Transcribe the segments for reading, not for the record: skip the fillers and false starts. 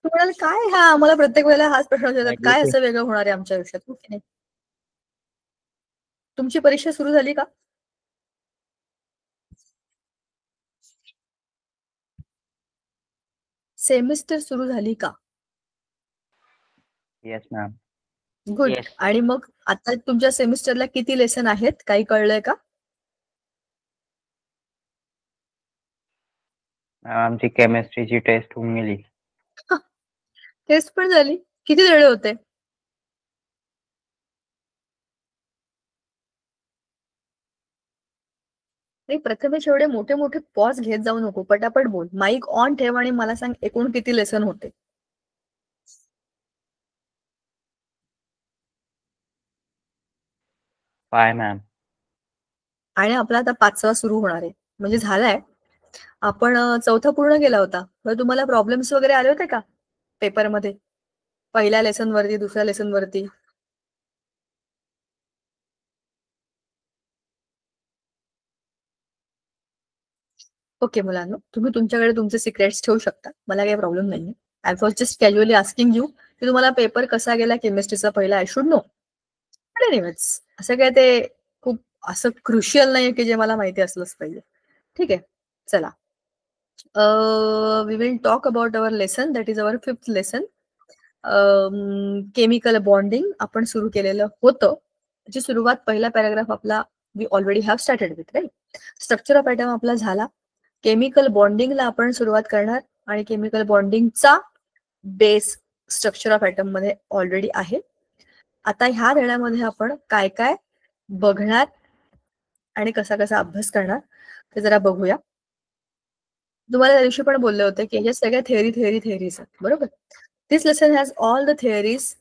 म्हणाल काय हा आम्हाला प्रत्येक वेळेला हाच प्रश्न विचारतात, काय असं वेगळं होणार आहे आमच्या आयुष्यात, हो की नाही? तुमची परीक्षा सुरू झाली का? सेमिस्टर सुरू झाली का? Yes ma'am. गुड. आणि मग आता तुमच्या सेमिस्टरला किती लेसन आहेत, काही कळलंय का? आमची केमिस्ट्रीची टेस्ट होऊन गेली. टेस्ट पण झाली? किती धडे होते? नाही, प्रथमेश एवढे मोठे मोठे पॉज घेत जाऊ नको, पटापट बोल. माईक ऑन ठेव आणि मला सांग एकूण किती लेसन होते? 5 मॅम. आणि आपला आता 5वा सुरू होणार आहे, म्हणजे झालाय. आपण चौथा पूर्ण केला होता. तर तुम्हाला प्रॉब्लेम्स वगैरे आले होते का पेपरमध्ये, पहिल्या लेसन वरती, दुसऱ्या लेसन वरती? ओके मुलांनो, तुम्ही तुमच्याकडे तुमचे सिक्रेट्स ठेवू शकता, मला काही प्रॉब्लेम नाही. I was just casually asking you की तुम्हाला पेपर कसा गेला केमिस्ट्रीचा पहिला, आय शुड नो. असं काय ते खूप असं क्रुशियल नाहीये की जे मला माहिती असलंच पाहिजे. ठीक आहे, चला. We will talk about our lesson, that is our 5th lesson. Chemical bonding आपण सुरू केलेलं होतं. त्याची सुरुवात पहिला पॅराग्राफ आपला we already have started with, right? Structure of atom आपला झाला. केमिकल बॉन्डिंगला आपण सुरुवात करणार आणि केमिकल बॉन्डिंगचा बेस स्ट्रक्चर ऑफ ॲटम मध्ये ऑलरेडी आहे. आता ह्या धड्यामध्ये आपण काय काय बघणार आणि कसा कसा अभ्यास करणार ते जरा बघूया. तुम्हाला त्या दिवशी पण बोलले होते की हे सगळ्या थेअरीज आहेत, बरोबर? This lesson has all the theories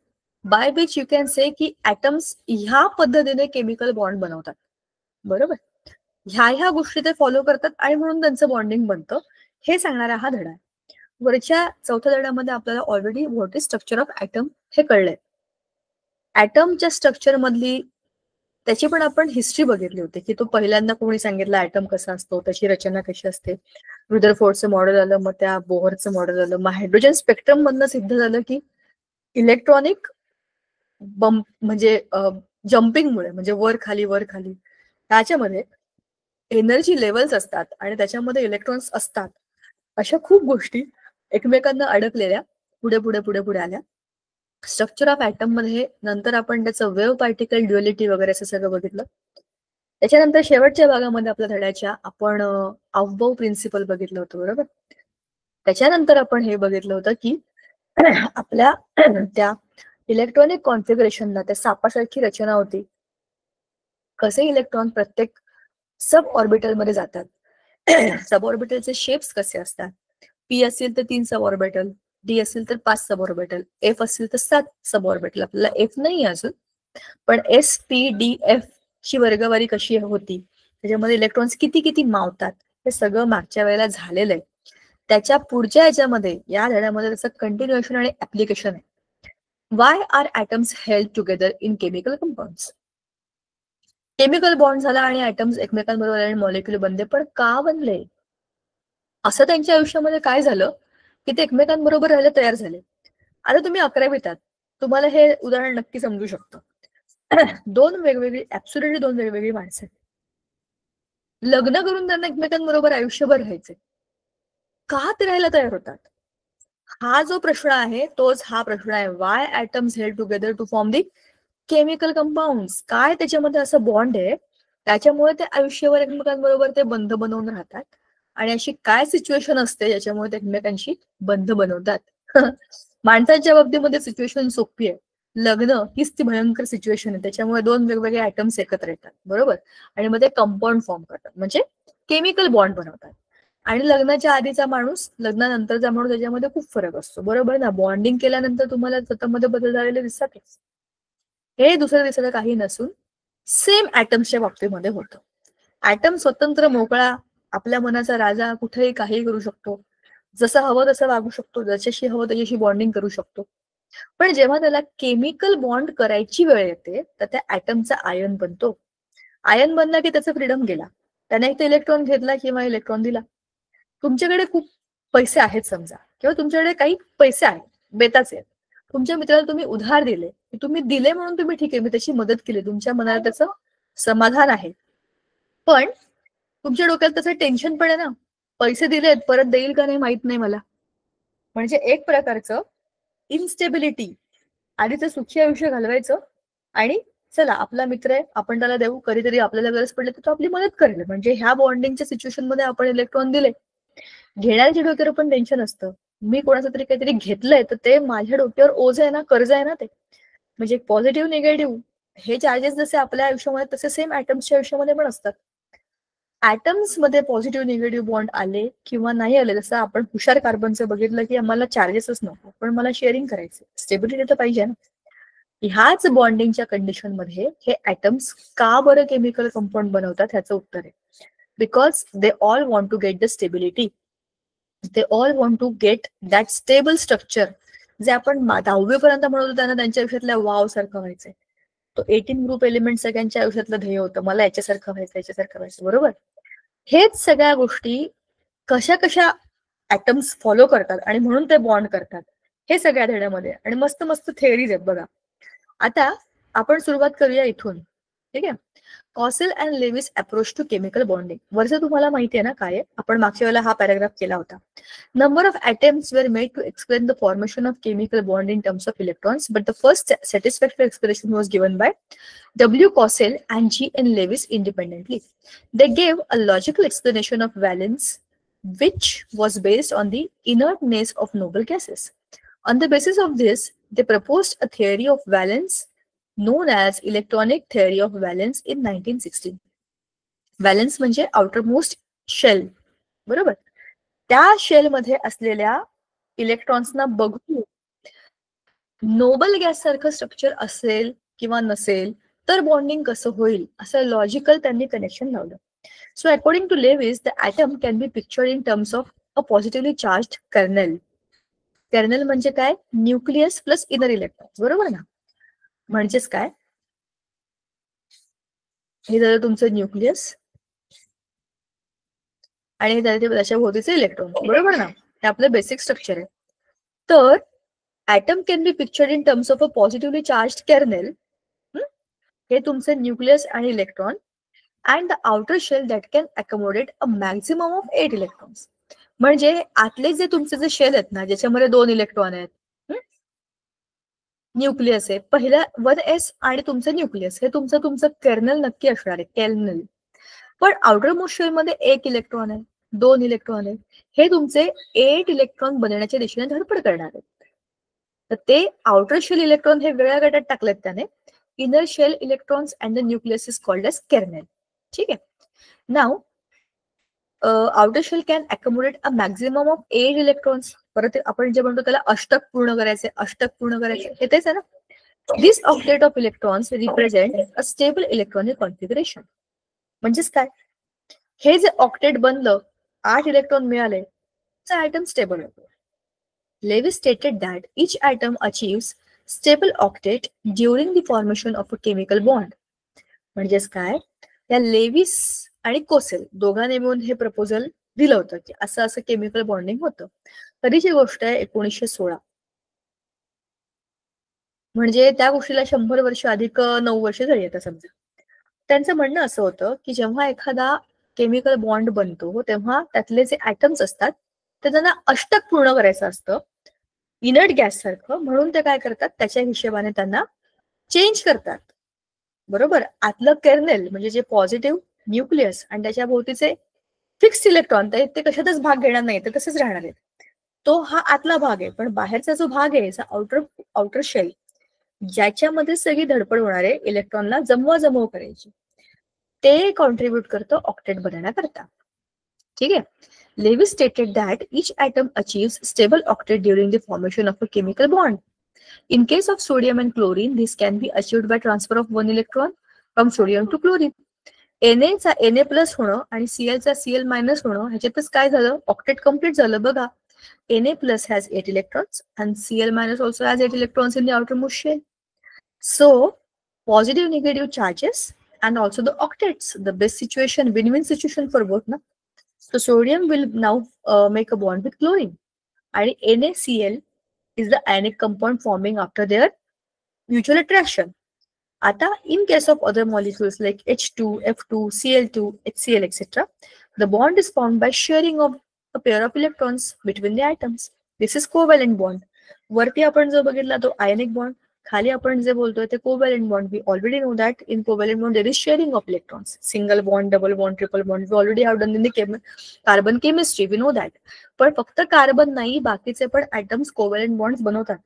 by which you can say की ॲटम्स ह्या पद्धतीने केमिकल बॉन्ड बनवतात, बरोबर? ह्या गोष्टी ते फॉलो करतात आणि म्हणून त्यांचं बॉन्डिंग बनतं, हे सांगणारा हा धडा आहे. वरच्या चौथ्या धड्यामध्ये आपल्याला already what is structure of atom हे कळलंय. ॲटमच्या स्ट्रक्चर मधली त्याची पण आपण हिस्ट्री बघितली होती की तो पहिल्यांदा कोणी सांगितलं ॲटम कसा असतो, त्याची रचना कशी असते. रुदरफोर्डचं मॉडेल आलं, मग त्या बोहरचं मॉडेल आलं, मग हायड्रोजन स्पेक्ट्रम मधनं सिद्ध झालं की इलेक्ट्रॉनिक बंप म्हणजे जम्पिंगमुळे, म्हणजे वर खाली त्याच्यामध्ये एनर्जी लेवल्स असतात आणि त्याच्यामध्ये इलेक्ट्रॉन्स असतात. अशा खूप गोष्टी एकमेकांना अडकलेल्या पुढे पुढे पुढे पुढे आल्या. स्ट्रक्चर ऑफ ॲटम मध्ये नंतर आपण त्याचं वेव्ह पार्टिकल ड्युअलिटी वगैरे असं सगळं बघितलं. त्याच्यानंतर शेवटच्या भागामध्ये आपल्या धड्याच्या आपण अवबव प्रिन्सिपल बघितलं होतं, बरोबर? त्याच्यानंतर आपण हे बघितलं होतं की आपल्या त्या इलेक्ट्रॉनिक कॉन्फिगरेशनला त्या सापासारखी रचना होती, कसे इलेक्ट्रॉन प्रत्येक सब ऑर्बिटल मध्ये जातात, सब ऑर्बिटलचे शेप्स कसे असतात. पी असेल तर 3 सब ऑर्बिटल, डी असेल तर 5 सब ऑर्बिटल, एफ असेल तर 7 सब ऑर्बिटल. आपल्याला एफ नाही अजून, पण एस पी डी एफ ची वर्गवारी कशी होती, त्याच्यामध्ये इलेक्ट्रॉन्स किती किती मावतात, हे सगळं मागच्या वेळेला झालेलं आहे. त्याच्या पुढच्या ह्याच्यामध्ये या धड्यामध्ये त्याचं कंटिन्युएशन आणि ऍप्लिकेशन आहे. Why are atoms held together in chemical compounds? Chemical bond झाला आणि ॲटम्स एकमेकांबरोबर आणि मॉलिक्युल बनले, पण का बनले? असं त्यांच्या आयुष्यामध्ये काय झालं की ते एकमेकांबरोबर राहायला तयार झाले? आता तुम्ही 11वीत आहात, तुम्हाला हे उदाहरण नक्की समजू शकतं. दोन वेगवेगळी माणसं, लग्न करून त्यांना एकमेकांबरोबर आयुष्यभर राहायचे, का ते राहायला तयार होतात? हा जो प्रश्न आहे तोच हा प्रश्न आहे. Why atoms held together to form the chemical compounds? काय त्याच्यामध्ये असं बॉन्ड आहे त्याच्यामुळे ते आयुष्यभर एकमेकांबरोबर ते बंध बनवून राहतात? आणि अशी काय सिच्युएशन असते ज्याच्यामुळे ते एकमेकांशी बंध बनवतात? माणसांच्या बाबतीमध्ये सिच्युएशन सोपी आहे. लग्न हीच ती भयंकर सिच्युएशन आहे, त्याच्यामुळे दोन वेगवेगळे ॲटम्स एकत्र येतात, बरोबर? आणि मग ते कंपाऊंड फॉर्म करतात, म्हणजे केमिकल बॉन्ड बनवतात. आणि लग्नाच्या आधीचा माणूस, लग्नानंतरचा माणूस, त्याच्यामध्ये खूप फरक असतो, बरोबर ना? बॉन्डिंग केल्यानंतर तुम्हाला स्वतःमध्ये बदल झालेले दिसतातच. हे दुसरं तिसरं काही नसून सेम ॲटम्सच्या बाबतीमध्ये होतं. ॲटम स्वतंत्र, मोकळा, आपल्या मनाचा राजा, कुठेही काही करू शकतो, जसं हवं तसं वागू शकतो, जशाशी हवं त्याच्याशी बॉन्डिंग करू शकतो. पण जेव्हा त्याला केमिकल बॉन्ड करायची वेळ येते तर त्या ॲटमचा आयन बनतो. आयन बनला की त्याचा फ्रीडम गेला, त्याने एक इलेक्ट्रॉन घेतला किंवा इलेक्ट्रॉन दिला. तुमच्याकडे खूप पैसे आहेत समजा, किंवा तुमच्याकडे काही पैसे आहेत, बेताचे आहेत. तुमच्या मित्राला तुम्ही उधार दिले, तुम्ही दिले म्हणून तुम्ही ठीक आहे, मी त्याची मदत केली, तुमच्या मनाला त्याचं समाधान आहे. पण तुमच्या डोक्यात त्याचं टेन्शन पण आहे ना, पैसे दिलेत परत देईल का नाही माहित नाही मला. म्हणजे एक प्रकारचं इन्स्टेबिलिटी. आधीचं सुखी आयुष्य घालवायचं आणि चला आपला मित्र आहे, आपण त्याला देऊ, कधीतरी आपल्याला गरज पडली तर तो आपली मदत करेल. म्हणजे ह्या बॉन्डिंगच्या सिच्युएशन मध्ये आपण इलेक्ट्रॉन दिले. घेणाऱ्याच्या डोक्यावर पण टेन्शन असतं, मी कोणाचं तरी काहीतरी घेतलंय तर ते माझ्या डोक्यावर ओझ आहे ना, कर्ज आहे ना ते. म्हणजे पॉझिटिव्ह निगेटिव्ह हे चार्जेस जसे आपल्या आयुष्यामध्ये तसे सेम ऍटम्सच्या आयुष्यामध्ये पण असतात. ऍटम्स मध्ये पॉझिटिव्ह निगेटिव्ह बॉन्ड आले किंवा नाही आले, जसं आपण हुशार कार्बनचं बघितलं की आम्हाला चार्जेसच नको, पण मला शेअरिंग करायचं, स्टेबिलिटी तर पाहिजे ना. ह्याच बॉन्डिंगच्या कंडिशन मध्ये हे ऍटम्स का बरं केमिकल कंपाऊंड बनवतात ह्याचं उत्तर आहे. Because they all want to get the stability, they all want to get that stable structure जे आपण 10वी पर्यंत म्हणत होतो त्यांना त्यांच्या आयुष्यातल्या वाव सारखं व्हायचंय. तो 18 ग्रुप एलिमेंट सगळ्यांच्या आयुष्यातलं ध्येय होतं, मला याच्यासारखं व्हायचं, याच्यासारखं व्हायचं, बरोबर. हेच सगळ्या गोष्टी कशा कशा ऍटम्स फॉलो करतात आणि म्हणून ते बॉन्ड करतात हे सगळ्या धड्यामध्ये, आणि मस्त मस्त थेअरीज आहेत बघा. आता आपण सुरुवात करूया इथून, ठीक आहे. Kossel and Lewis approach to chemical bonding. वरचं तुम्हाला माहिती आहे ना काय आहे, आपण मागच्या वेळेला हा पॅराग्राफ केला होता. Number of attempts were made to explain the formation of chemical bond in terms of electrons, but the first satisfactory explanation was given by W. Cossel and G. N. Lewis independently. They gave a logical explanation of valence, which was based on the inertness of noble gases. On the basis of this, they proposed a theory of valence known as electronic theory of valence in 1916. Valence म्हणजे outermost shell, बरोबर. त्या shell मध्ये असलेल्या इलेक्ट्रॉन्सना बघून Nobel gas सारखं structure असेल किंवा नसेल तर बॉन्डिंग कसं होईल असं लॉजिकल त्यांनी कनेक्शन लावलं. So according to Lewis, the atom can be pictured in terms of a positively charge kernel. Kernel म्हणजे काय, न्यूक्लियस प्लस इनर इलेक्ट्रॉन्स, बरोबर ना. म्हणजेच काय, हे झालं तुमचं न्यूक्लियस आणि त्याच्या भोवतीचे इलेक्ट्रॉन, बरोबर ना. हे आपलं बेसिक स्ट्रक्चर आहे. तर atom can be pictured in terms of a positively charge kernel, हे तुमचे न्यूक्लियस आणि electron, and the outer shell that can accommodate a maximum of 8 electrons. म्हणजे आतले जे तुमचे जे शेल आहेत ना, ज्याच्यामध्ये 2 इलेक्ट्रॉन आहेत, न्यूक्लियस आहे पहिला 1s आणि तुमचं न्यूक्लियस, हे तुमचं कर्नल नक्की असणार आहे, कर्नल. पण आउटर मोस्ट शेल मध्ये 1 इलेक्ट्रॉन आहे, 2 इलेक्ट्रॉन आहे, हे तुमचे 8 इलेक्ट्रॉन बनण्याच्या दिशेने धडपड करणार आहेत. तर ते आउटर शेल इलेक्ट्रॉन हे वेगळ्या गटात टाकलेत त्याने. Inner shell electrons and the nucleus is called as kernel. ठीक आहे. नाव outer shell can accommodate a maximum of 8 electrons. परत आपण जे म्हणतो त्याला अष्टक पूर्ण करायचे, अष्टक पूर्ण करायचे, हे तेच आहे ना. This octet of electrons represent a stable electronic configuration. म्हणजेच काय, हे जे ऑक्टेट बनलं, 8 इलेक्ट्रॉन मिळाले, तर ॲटम स्टेबल होतो. Lewis stated that each atom achieves stable octet during the formation of a chemical bond. म्हणजेच काय, या लेविस आणि कोसेल दोघांनी मिळून हे प्रपोजल दिलं होतं की असं असं केमिकल बॉन्डिंग होतं. कधीची गोष्ट आहे, 1916. म्हणजे त्या गोष्टीला 100 वर्ष अधिक 9 वर्ष झाली आता समजा. त्यांचं म्हणणं असं होतं की जेव्हा एखादा केमिकल बॉन्ड बनतो तेव्हा त्यातले जे ऍटम्स असतात ते त्यांना अष्टक पूर्ण करायचं असतं, इनर्ट गॅस सारखं. म्हणून ते काय करतात, त्याच्या हिशोबाने त्यांना चेंज करतात, बरोबर. आतलं कर्नेल म्हणजे जे पॉझिटिव्ह न्यूक्लियस आणि त्याच्या भोवतीचे फिक्स्ड इलेक्ट्रॉन, ते कशातच भाग घेणार नाही, ते तसेच राहणार आहेत. तो हा आतला भाग आहे. पण बाहेरचा जो भाग आहे, आउटर शेल, ज्याच्यामध्ये सगळी धडपड होणार आहे इलेक्ट्रॉनला जमवा करायची, ते कॉन्ट्रीब्युट करतं ऑक्टेट बनण्याकरता. ठीक आहे. Lewis stated that each atom achieves stable octet during the formation of a chemical bond. In case of sodium and chlorine, this can be achieved by transfer of 1 electron from sodium to chlorine. Na चा Na plus होणं आणि Cl चा Cl minus होणं, ह्याच्यातच काय झालं, octet complete झालं बघा. Na plus has 8 electrons and Cl minus also has 8 electrons in the outermost shell. So, positive negative charges and also the octets, the best situation, win-win situation for both, na. So sodium will now make a bond with chlorine, and NaCl is the ionic compound forming after their mutual attraction. आता in case of other molecules like H2, F2, Cl2, HCl, etc., the bond is formed by sharing of a pair of electrons between the atoms. This is covalent bond. वरती आपण जो बघितला तो ionic bond, खाली आपण जे बोलतोय ते covalent bond. We already know that in covalent bond there is sharing of electrons. Single bond, double bond, triple bond. We already have done in the carbon chemistry. We know that. पण फक्त carbon नाही, बाकीचे पण atoms covalent bonds बनवतात.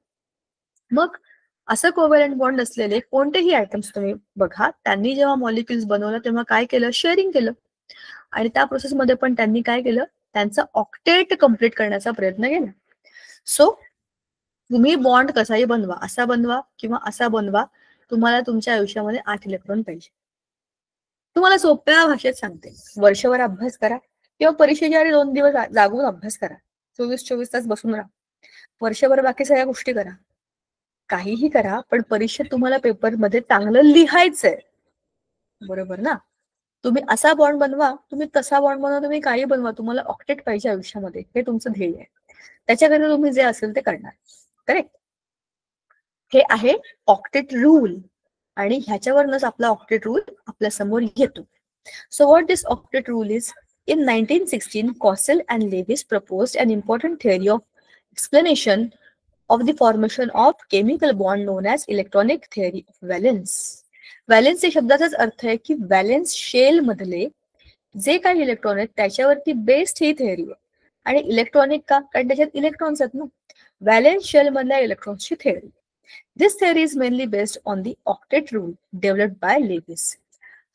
मग असं covalent bond असलेले कोणतेही आयटम्स तुम्ही बघा, त्यांनी जेव्हा मॉलिक्युल्स बनवलं तेव्हा काय केलं, शेअरिंग केलं. आणि त्या प्रोसेसमध्ये पण त्यांनी काय केलं, त्यांचा ऑक्टेट कम्प्लीट करण्याचा प्रयत्न केला. सो तुम्ही बॉन्ड कसाही बनवा, असा बनवा किंवा असा बनवा, तुम्हाला तुमच्या आयुष्यामध्ये 8 इलेक्ट्रॉन पाहिजे. तुम्हाला सोप्या भाषेत सांगते, वर्षभर अभ्यास करा किंवा परीक्षेच्या आधी 2 दिवस जागून अभ्यास करा, 24 तास बसून राहा, वर्षभर बाकी सगळ्या गोष्टी करा, काहीही करा, पण परीक्षेत तुम्हाला पेपरमध्ये चांगलं लिहायचंय, बरोबर ना. तुम्ही असा बॉन्ड बनवा, तुम्ही तसा बॉन्ड बनवा, तुम्ही काही बनवा, तुम्हाला ऑक्टेट पाहिजे आयुष्यामध्ये, हे तुमचं ध्येय आहे. त्याच्याकरिता तुम्ही जे असेल ते करणार. करेक्ट. हे आहे ऑक्टेट रूल आणि ह्याच्यावरच आपला ऑक्टेट रूल आपल्या समोर येतो. So what this octet rule is, in 1916 Kossel and Lewis proposed an important theory of explanation of the formation of chemical bond known as electronic theory of valence. Valence या शब्दाचाच अर्थ आहे की valence shell मधले जे काही electron आहेत त्याच्यावरती based ही theory आहे. आणि इलेक्ट्रॉनिक का, कारण त्याच्यात इलेक्ट्रॉन्स आहेत ना. व्हॅलेन्स शेल मधल्या इलेक्ट्रॉन्सची theory. This theory is mainly based on the octet rule developed by Lewis.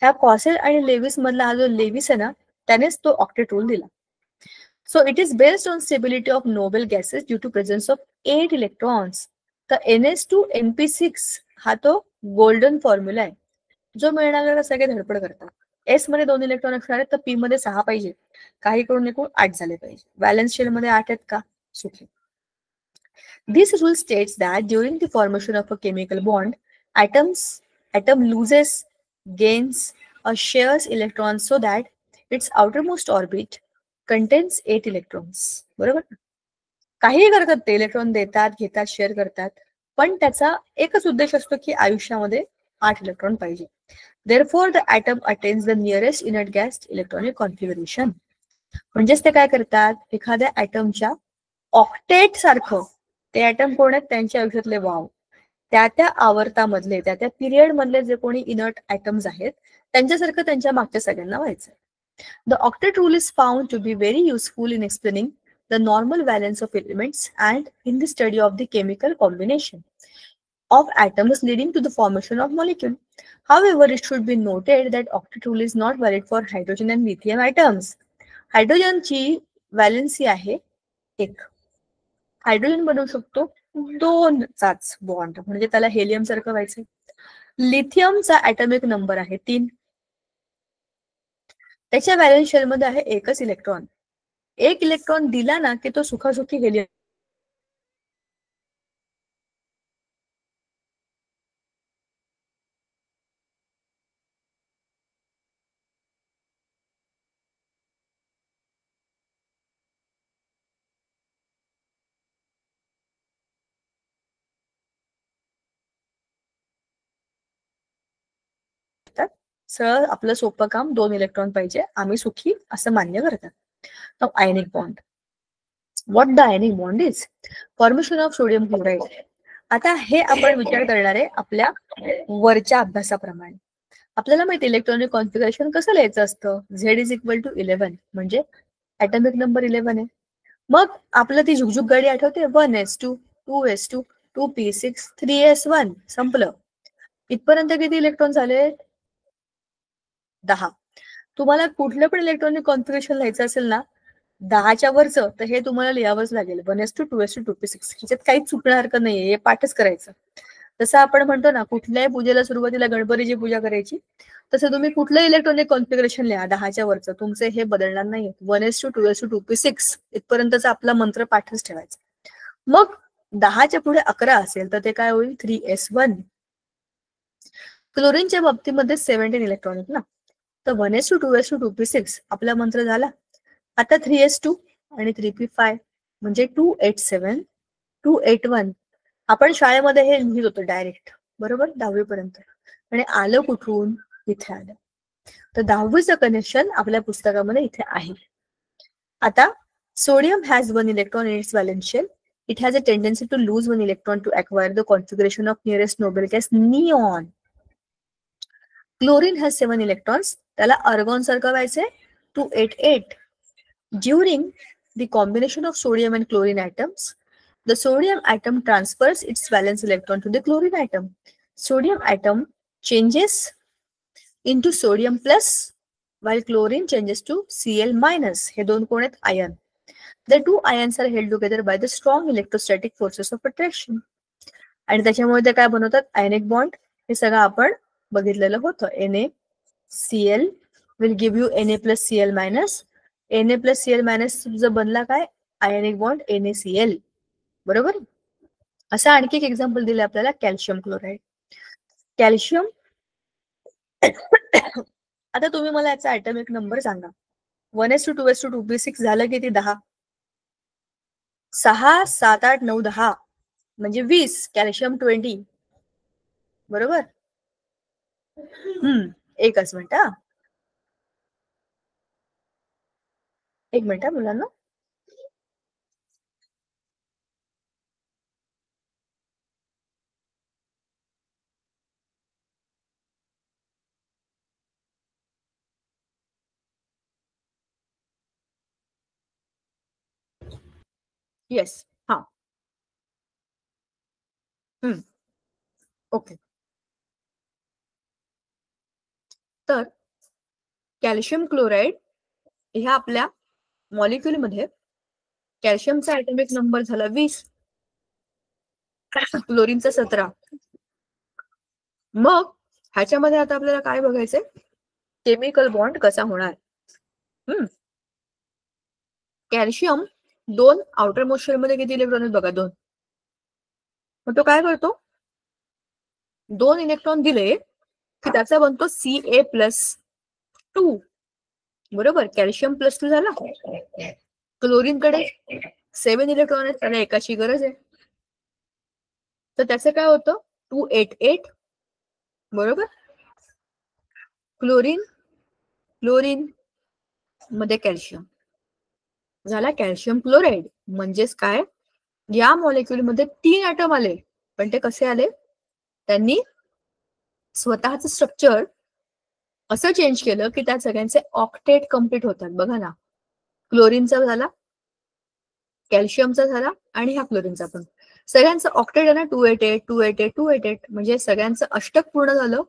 ह्या कॉसेल आणि लेविस मधला हा जो लेविस आहे ना, त्यानेच तो ऑक्टेट रूल दिला. So it is based on stability of noble gases due to presence of 8 electrons. तर NH2 NP6 हा तो गोल्डन फॉर्म्युला आहे जो मिळणाऱ्याला सगळे धडपड करतात. एस मध्ये 2 इलेक्ट्रॉन असणार आहेत तर पी मध्ये 6 पाहिजे, काही करून एकूण 8 झाले पाहिजे. व्हॅलेन्स शेल मध्ये 8 आहेत का, सुखी. This rule states that during the formation of a chemical bond, atom loses, gains or shares electrons so that its outermost orbit contains 8 electrons. बरोबर. काही करतात ते, इलेक्ट्रॉन देतात, घेतात, शेअर करतात, पण त्याचा एकच उद्देश असतो की आयुष्यामध्ये 8 इलेक्ट्रॉन पाहिजे. Therefore the atom attains the nearest inert gas electronic configuration. म्हणजेच ते काय करतात, एखाद्या ऍटमच्या ऑक्टेट सारखं, ते ऍटम कोण आहेत, त्यांच्या आयुष्यातले वाव, त्या आवर्तामधले, त्या पिरियड मधले जे कोणी इनर्ट ऍटम्स आहेत त्यांच्यासारखं त्यांच्या मागच्या सगळ्यांना व्हायचं. The octet rule is found to be very useful in explaining the normal valence of elements and in the study of the chemical combination of atoms leading to the formation of molecule. However, it should be noted that octet rule is not valid for hydrogen and lithium atoms. Hydrogen ची valency आहे 1. Hydrogen बनवू शकतो 2 चाच bond, म्हणजे त्याला helium सारखं व्हायचंय. लिथियमचा atomic number आहे 3. त्याच्या व्हॅलेन्स शेल मध्ये आहे एकच इलेक्ट्रॉन. 1 इलेक्ट्रॉन दिला ना की तो सुखासुखी हेलियम सरळ आपलं सोपं काम 2 इलेक्ट्रॉन पाहिजे, आम्ही सुखी असं मान्य करतात. Ionic bond. What the ionic bond is, formation of sodium chloride. आता हे आपण विचार करणार आहे आपल्या वरच्या अभ्यासाप्रमाणे. आपल्याला माहिती इलेक्ट्रॉनिक कॉन्फिगरेशन कसं लिहायचं असतं, Z इज इक्वल टू 11, म्हणजे ऍटॉमिक नंबर 11 आहे. मग आपलं ती झुकझुक गाडी आठवते, 1s2 2s2 2p6 3s1, संपलं. इथपर्यंत किती इलेक्ट्रॉन झाले, 10. तुम्हाला कुठलं पण इलेक्ट्रॉनिक कॉन्फिगरेशन लिहायचं असेल ना 10च्या वरचं, तर हे तुम्हाला लिहावंच लागेल, 1s2 2s2 2p6. ह्याच्यात काहीच चुकण्यासारखं नाहीये, हे पाठच करायचं. जसं आपण म्हणतो ना कुठल्याही पूजेला सुरुवातीला गणपतीची पूजा करायची, तसं तुम्ही कुठलं इलेक्ट्रॉनिक कॉन्फिगरेशन लिहा 10च्या वरचं, तुमचे हे बदलणार नाही. 1s2 2s2 2p6 इथपर्यंतचा आपला मंत्र पाठच ठेवायचा. मग 10च्या पुढे 11 असेल तर ते काय होईल, 3s1. क्लोरीनच्या बाबतीमध्ये 17 इलेक्ट्रॉन आहेत ना, तर 1s2 2s2 2p6 आपला मंत्र झाला. आता 3s2 आणि 3p5 म्हणजे 287 281 आपण शाळेमध्ये हे लिहित होतो डायरेक्ट, बरोबर, 10वी पर्यंत. आणि आलं कुठून? इथे आलं. तर 10वीचं कनेक्शन आपल्या पुस्तकामध्ये इथे आहे. आता sodium has 1 electron in its valence shell. It has a tendency to lose 1 electron to acquire the configuration of nearest noble gas neon. Chlorine has 7 electrons. त्याला argon सारखं व्हायचंय 288. During the combination of sodium and chlorine atoms, the sodium atom transfers its valence electron to the chlorine atom. Sodium atom changes into sodium plus while chlorine changes to Cl minus. हे दोन कोण आहेत? Ion. The two ions are held together by the strong electrostatic forces of attraction. आणि त्याच्यामुळे ते काय बनवतात? Ionic bond. हे सगळं आपण बघितलेलं होतं. NaCl will give you Na plus Cl minus. Na plus Cl minus जर बनला काय? Ionic bond NaCl. बरोबर. असं आणखी एक एक्झाम्पल दिलं आपल्याला कॅल्शियम क्लोराईड. कॅल्शियम आता तुम्ही मला याचा ऍटॉमिक नंबर सांगा. 1s2 2p6 झालं किती? 10. 6 7 8 9 10 म्हणजे 20. कॅल्शियम 20. बरोबर. एकच मिनिट. एक मिनिट मुलांना. येस. हा. ओके. तर कॅल्शियम क्लोराईड ह्या आपल्या मॉलिक्युलमध्ये कॅल्शियमचा ऍटॉमिक नंबर झाला 20, क्लोरीनचा 17. मग ह्याच्यामध्ये आता आपल्याला काय बघायचंय? केमिकल बॉन्ड कसा होणार. कॅल्शियम 2 आउटर मोस्ट शेल मध्ये किती इलेक्ट्रॉन आहेत बघा? 2. मग तो काय करतो? 2 इलेक्ट्रॉन दिले की त्याचा बनतो Ca+2. बरोबर. कॅल्शियम +2 झाला. क्लोरीन कडे 7 इलेक्ट्रॉन आहेत, त्याला एकाची गरज आहे. तर त्याचं काय होतं? 288. बरोबर. क्लोरीन मध्ये कॅल्शियम झाला कॅल्शियम क्लोराईड. म्हणजेच काय? या मॉलिक्युलमध्ये 3 ॲटम आले. पण ते कसे आले? त्यांनी स्वतःचं स्ट्रक्चर असं चेंज केलं की त्या सगळ्यांचे ऑक्टेट कम्प्लीट होतात. बघा ना, क्लोरीनचा झाला, कॅल्शियमचा झाला आणि ह्या क्लोरीनचा पण. सगळ्यांचं ऑक्टेट आहे ना 288 288 288. म्हणजे सगळ्यांचं अष्टक पूर्ण झालं.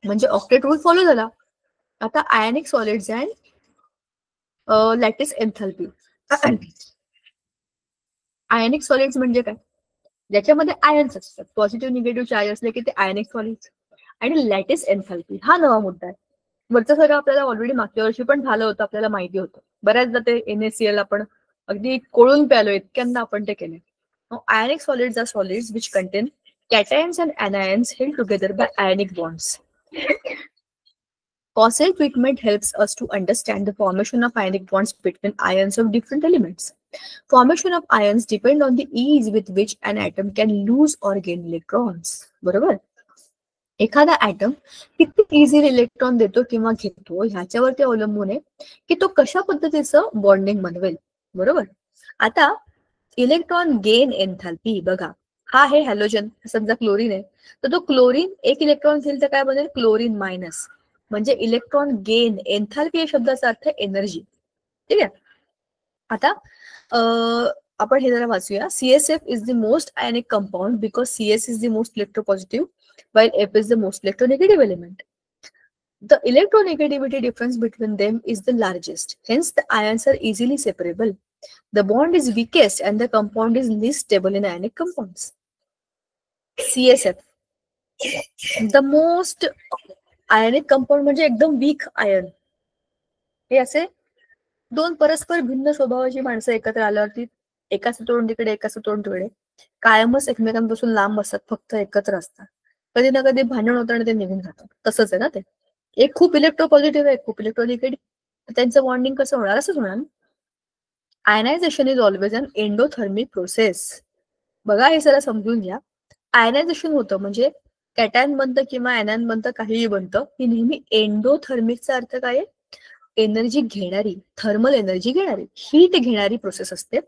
म्हणजे ऑक्टेट रूल फॉलो झाला. आता आयनिक solids and lattice एन्थॅल्पी. Ionic solids म्हणजे काय? ज्याच्यामध्ये आयन्स असतात. पॉझिटिव्ह निगेटिव्ह चार्ज असले की ते आयनिक सॉलिड्स. आणि लॅटिस एन्थॅल्पी हा नवा मुद्दा आहे. वरचं सगळं आपल्याला ऑलरेडी मागच्या वर्षी पण झालं होतं, आपल्याला माहिती होतं. बऱ्याचदा ते NaCl आपण अगदी कोळून प्यालो, इतक्यांदा आपण ते केले. Ionic solids are solids which contain cations and anions held together by ionic bonds. Causal treatment helps us to understand the formation of ionic bonds between ions of different elements. Formation of ions depend on the ease with which an atom can lose or gain electrons. बरोबर. एखादा atom किती easily electron देतो किंवा घेतो ह्याच्यावरती अवलंबून आहे की तो कशा पद्धतीचं बॉन्डिंग बनवेल. बरोबर. आता इलेक्ट्रॉन गेन एन्थॅल्पी बघा, हा आहे हॅलोजन. समजा क्लोरीन आहे, तर तो क्लोरीन 1 इलेक्ट्रॉन घेईल तर काय बनेल? Chlorine minus. म्हणजे इलेक्ट्रॉन गेन. एन्थॅल्पी या शब्दाचा अर्थ एनर्जी. ठीक आहे. आता आपण हे जरा वाचूया. CSF is the most ionic compound because CS is the most electropositive while F is the most electronegative element. The electronegativity difference between them is the largest. Hence, the ions are easily separable. The bond is weakest and the compound is least stable in ionic compounds. CSF, the most ionic compound म्हणजे एकदम weak ion. हे असे 2 परस्पर भिन्न स्वभावाची माणसं एकत्र आल्यावरती एकाचं तोंड तिकडे एकाचं तोंड तिकडे कायमच एकमेकांपासून लांब असतात, फक्त एकत्र असतात. कधी ना कधी भांडण होतं आणि ते निघून जातात. तसंच आहे ना ते. एक खूप इलेक्ट्रोपॉझिटिव्ह आहे, खूप इलेक्ट्रोनिगेटिव्ह. त्यांचं बॉन्डिंग कसं होणार? असंच होणार. Ionisation is always an endothermic process. बघा हे जरा समजून घ्या. आयनायझेशन होतं म्हणजे कॅटायन बनतं किंवा एनायन बनतं, काहीही बनतं, ही नेहमी एंडोथर्मिकचा अर्थ काय आहे? एनर्जी घेणारी, थर्मल एनर्जी घेणारी, हीट घेणारी प्रोसेस असते.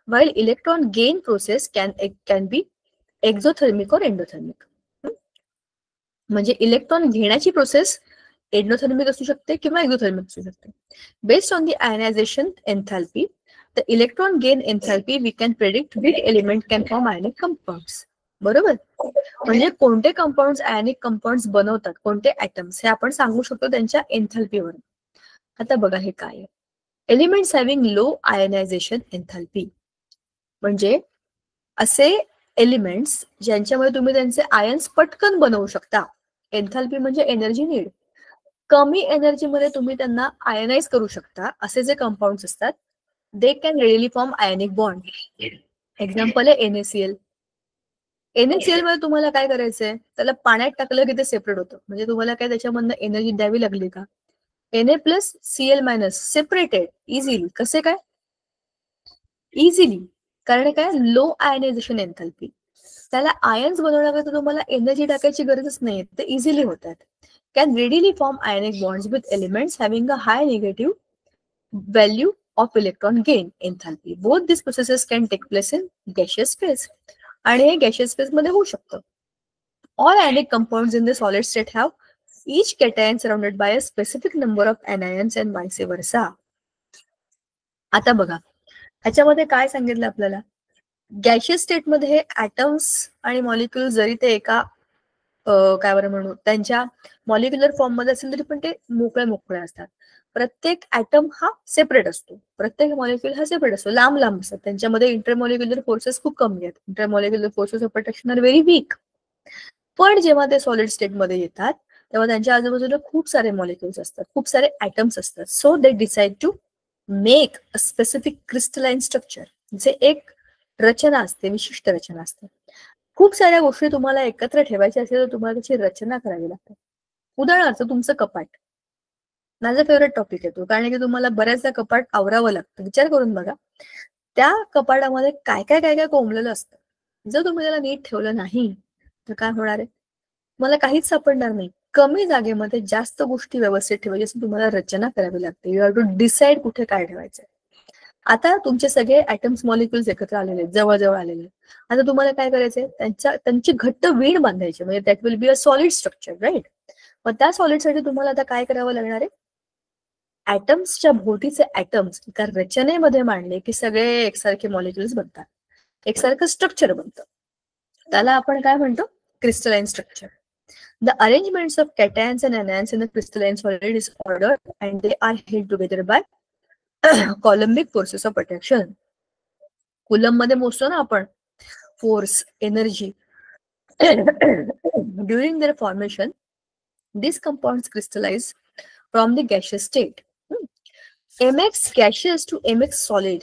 While electron gain process can be exothermic और एंडोथर्मिक. म्हणजे इलेक्ट्रॉन घेण्याची प्रोसेस एंडोथर्मिक असू शकते किंवा एक्झोथर्मिक असू शकते. Based on the ionisation enthalpy, the electron gain enthalpy we can predict which element can form ionic compounds. बरोबर. म्हणजे कोणते कंपाऊंड्स आयनिक कंपाऊंड्स बनवतात, कोणते ऍटम्स, हे आपण सांगू शकतो त्यांच्या एन्थॅल्पीवर. आता बघा हे काय आहे. एलिमेंट्स हॅव्हिंग लो आयनायझेशन एन्थॅल्पी म्हणजे असे एलिमेंट्स ज्यांच्यामध्ये तुम्ही त्यांचे आयन्स पटकन बनवू शकता. एन्थॅल्पी म्हणजे एनर्जी नीड. कमी एनर्जीमध्ये तुम्ही त्यांना आयनाइज करू शकता असे जे कंपाऊंड्स असतात, they can readily form ionic bond. Example आहे NaCl. NaCl मध्ये तुम्हाला काय करायचंय, त्याला पाण्यात टाकलं की ते सेपरेट होतं. म्हणजे तुम्हाला काय त्याच्यामधनं एनर्जी द्यावी लागली का? Na+Cl- separated easily. कसे काय? इझिली. कारण काय? Low ionisation enthalpy. त्याला आयन्स बनवण्याकरता तुम्हाला एनर्जी टाकायची गरजच नाही, ते इझिली होतात. Can readily form ionic bonds with elements having a high negative value of electron gain enthalpy. Both this processes can take place in gaseous phase. आणि हे गॅशियस फेज मध्ये होऊ शकतं. All ionic compounds in the solid state have each cation surrounded by a specific number of anions and vice versa. आता बघा ह्याच्यामध्ये काय सांगितलं आपल्याला, गॅशियस स्टेटमध्ये हे ऍटम्स आणि मॉलिक्युल जरी ते एका काय बरं म्हणू त्यांच्या मॉलिक्युलर फॉर्म मध्ये असेल तरी पण ते मोकळे असतात. प्रत्येक ऍटम हा सेपरेट असतो, प्रत्येक मॉलिक्युल हा सेपरेट असतो, लांब लांब असतात. त्यांच्यामध्ये इंटरमॉलिक्युलर फोर्सेस खूप कमी आहेत. Intermolecular forces of attraction are very weak. पण जेव्हा ते सॉलिड स्टेटमध्ये येतात तेव्हा त्यांच्या आजूबाजूला खूप सारे मॉलिक्युल्स असतात, खूप सारे ऍटम्स असतात. So they decide to make a specific crystalline structure. जे एक रचना असते, विशिष्ट रचना असते. खूप साऱ्या गोष्टी तुम्हाला एकत्र ठेवायच्या असेल तर तुम्हाला त्याची रचना करावी लागते. उदाहरणार्थ तुमचं कपाट, माझा फेवरेट टॉपिक आहे तो, कारण की तुम्हाला बऱ्याचदा कपाट आवरावं लागतं. विचार करून बघा, त्या कपाटामध्ये काय काय काय काय कोंबलेलं असतं. जर तुम्ही त्याला नीट ठेवलं नाही तर काय होणार आहे? मला काहीच सापडणार नाही. कमी जागेमध्ये जास्त गोष्टी व्यवस्थित ठेवायची असेल तुम्हाला रचना करावी लागते. यू हॅव टू डिसाइड कुठे काय ठेवायचंय. आता तुमचे सगळे ऍटम्स मॉलिक्युल्स एकत्र आलेले आहेत, जवळजवळ आलेले आहेत. आता तुम्हाला काय करायचंय, त्यांची घट्ट वीण बांधायची, म्हणजे that will be a solid structure, right. मग त्या सॉलिडसाठी तुम्हाला आता काय करावं लागणार आहे, ऍटम्सच्या भोवतीचे ऍटम्स एका रचनेमध्ये मांडले की सगळे एकसारखे मॉलिक्युल्स बनतात, एकसारखं स्ट्रक्चर बनतं. त्याला आपण काय म्हणतो, crystalline structure. The arrangements of cations and anions in the crystalline solid is ordered and they are held together by Coulombic forces of attraction. Coulomb मध्ये मोजतो ना आपण force, energy. During their formation, these compounds crystallize from the gaseous state. Mx gaseous to Mx solid.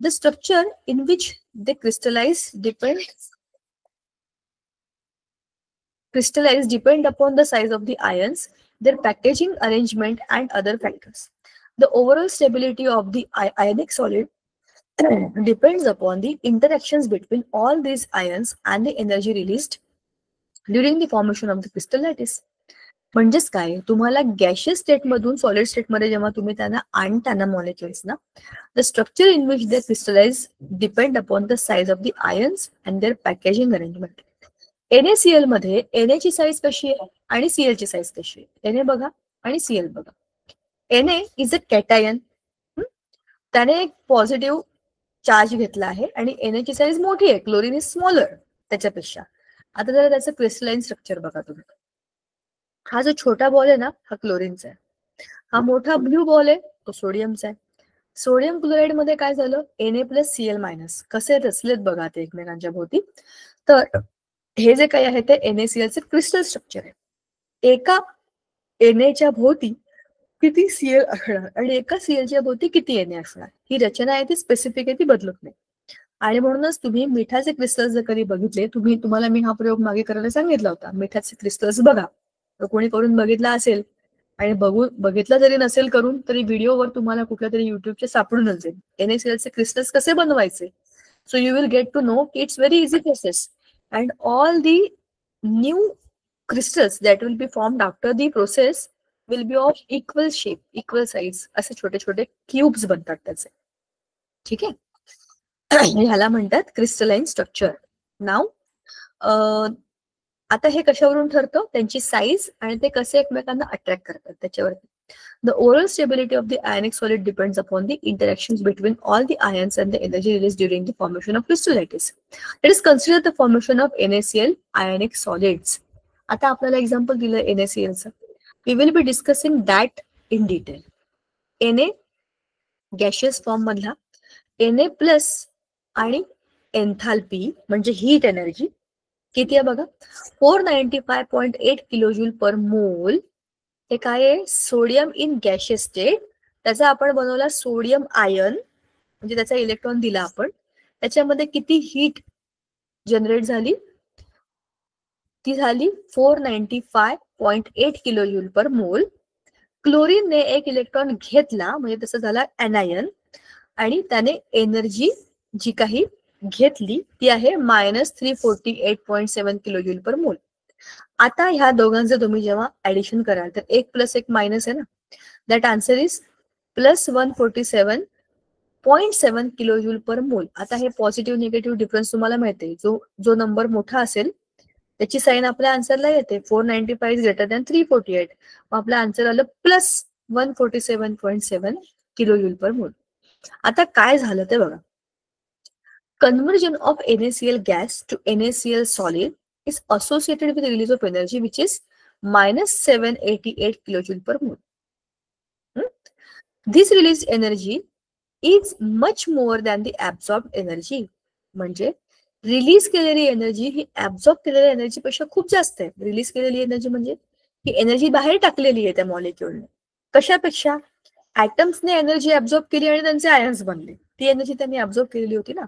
The structure in which they crystallize depend upon the size of the ions, their packaging arrangement and other factors. The overall stability of the ionic solid depends upon the interactions between all these ions and the energy released during the formation of the crystal lattice. म्हणजेच काय, तुम्हाला gaseous state मधून solid state मध्ये जेव्हा तुम्ही त्यांना आणताना molecules ना, the structure in which they crystallise depend upon the size of the ions and their packaging arrangement. NaCl मध्ये Na ची साईज कशी आहे आणि Cl ची साईज कशी आहे, Na बघा आणि Cl बघा. Na इज अ कॅटायन, त्याने एक पॉझिटिव्ह चार्ज घेतला आहे आणि Na ची साईज मोठी आहे, क्लोरीन इज स्मॉलर त्याच्यापेक्षा. आता जरा त्याचं क्रिस्टलाइन स्ट्रक्चर बघा तुम्ही. हा जो छोटा बॉल आहे ना, हा क्लोरीनचा आहे. हा मोठा ब्ल्यू बॉल आहे तो सोडियमचा आहे. सोडियम क्लोराईड मध्ये काय झालं, Na+Cl- कसे रचलेत बघा ते एकमेकांच्या भोवती. तर हे जे काही आहे ते NaCl चे क्रिस्टल स्ट्रक्चर आहे. एका Na भोवती किती Cl असणार आणि एका Cl भोवती किती Na असणार, ही रचना आहे ती स्पेसिफिक आहे, ती बदलत नाही. आणि म्हणूनच तुम्ही मिठाचे क्रिस्टल्स जर कधी बघितले, तुम्हाला मी हा प्रयोग मागे करायला सांगितला होता, मिठाचे क्रिस्टल्स बघा. तर कोणी करून बघितला असेल आणि बघितलं जरी नसेल करून तरी व्हिडिओवर तुम्हाला कुठल्या तरी युट्यूबचे सापडूनच जाईल. NaCl चे क्रिस्टल्स कसे बनवायचे So you will get to know it's very easy process, and all the new crystals that will be formed after the process will be of equal shape, equal size. असे छोटे छोटे cubes बनतात त्याचे. ठीक आहे, ह्याला म्हणतात क्रिस्टलाइन स्ट्रक्चर. नाव आता हे कशावरून ठरतं, त्यांची साईज आणि ते कसे एकमेकांना अट्रॅक्ट करतात त्याच्यावरती. The overall stability of the ionic solid depends upon the interactions between all the ions and the energy released during the formation of crystal lattice. Let us consider the formation of NaCl ionic solids. आता आपल्याला example दिलं NaCl चं. We will be discussing that in detail. Na gaseous form मधला Na plus आणि enthalpy म्हणजे heat energy किती आहे बघा, 495.8 किलोजूल पर मोल. हे काय आहे, सोडियम इन गॅशियस स्टेट. त्याचा आपण बनवला सोडियम आयन, म्हणजे त्याचा इलेक्ट्रॉन दिला आपण, त्याच्यामध्ये किती हीट जनरेट झाली, ती झाली 495.8 किलोजूल पर मोल. क्लोरीनने एक इलेक्ट्रॉन घेतला, म्हणजे तसं झाला एनायन, आणि त्याने एनर्जी जी काही घेतली ती आहे -348.7 किलोजूल पर मोल. आता ह्या दोघांचं तुम्ही जेव्हा ऍडिशन कराल तर एक प्लस एक मायनस आहे ना, that answer is plus 147.7 kilojoule per mole. आता हे पॉझिटिव्ह निगेटिव्ह डिफरन्स तुम्हाला मिळते, जो नंबर मोठा असेल त्याची साईन आपल्या आन्सरला येते. 495 इज ग्रेटर दॅन 348, मग आपलं आन्सर आलं प्लस 147.7 किलोजूल पर मोल. आता काय झालं ते बघा, conversion of NaCl gas to NaCl solid is associated with the release of energy which is -788 kilojoule per mole. This released energy is much more than the absorbed energy. म्हणजे release केलेली energy ही absorb केलेल्या energy पेक्षा खूप जास्त आहे. Release केलेली energy म्हणजे ही energy बाहेर टाकलेली आहे त्या मॉलिक्युलने. कशापेक्षा, ऍटम्सने एनर्जी ऍब्झॉर्ब केली आणि त्यांचे आयन्स बनले, ती एनर्जी त्यांनी ऍब्झॉर्ब केलेली होती ना,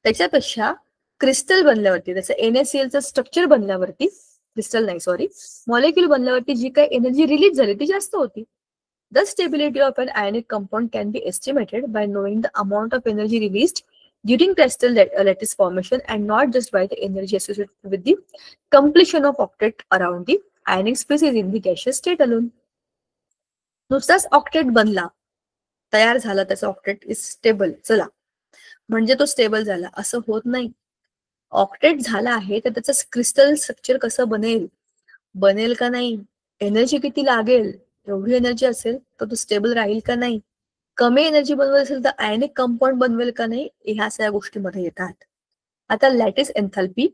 त्याच्यापेक्षा क्रिस्टल बनल्यावरती, त्याचं NaClचं स्ट्रक्चर बनल्यावरती, क्रिस्टल नाही सॉरी, मॉलिक्यूल बनल्यावरती जी काही एनर्जी रिलीज झाली ती जास्त होती. The stability of an ionic compound can be estimated by knowing the amount of energy released during crystal lattice formation and not just by the energy associated with the completion of octet around the ionic species in the gaseous state alone. नुसताच octet बनला, तयार झाला त्याचा octet is stable, चला म्हणजे तो stable झाला असं होत नाही. ऑक्टेट झाला आहे तर त्याचं क्रिस्टल स्ट्रक्चर कसं बनेल का नाही, एनर्जी किती लागेल, एवढी एनर्जी असेल तर तो स्टेबल राहील का नाही, कमी एनर्जी बनवत असेल तर आयनिक कंपाऊंड बनवेल का नाही, ह्या सगळ्या गोष्टीमध्ये येतात. आता lattice enthalpy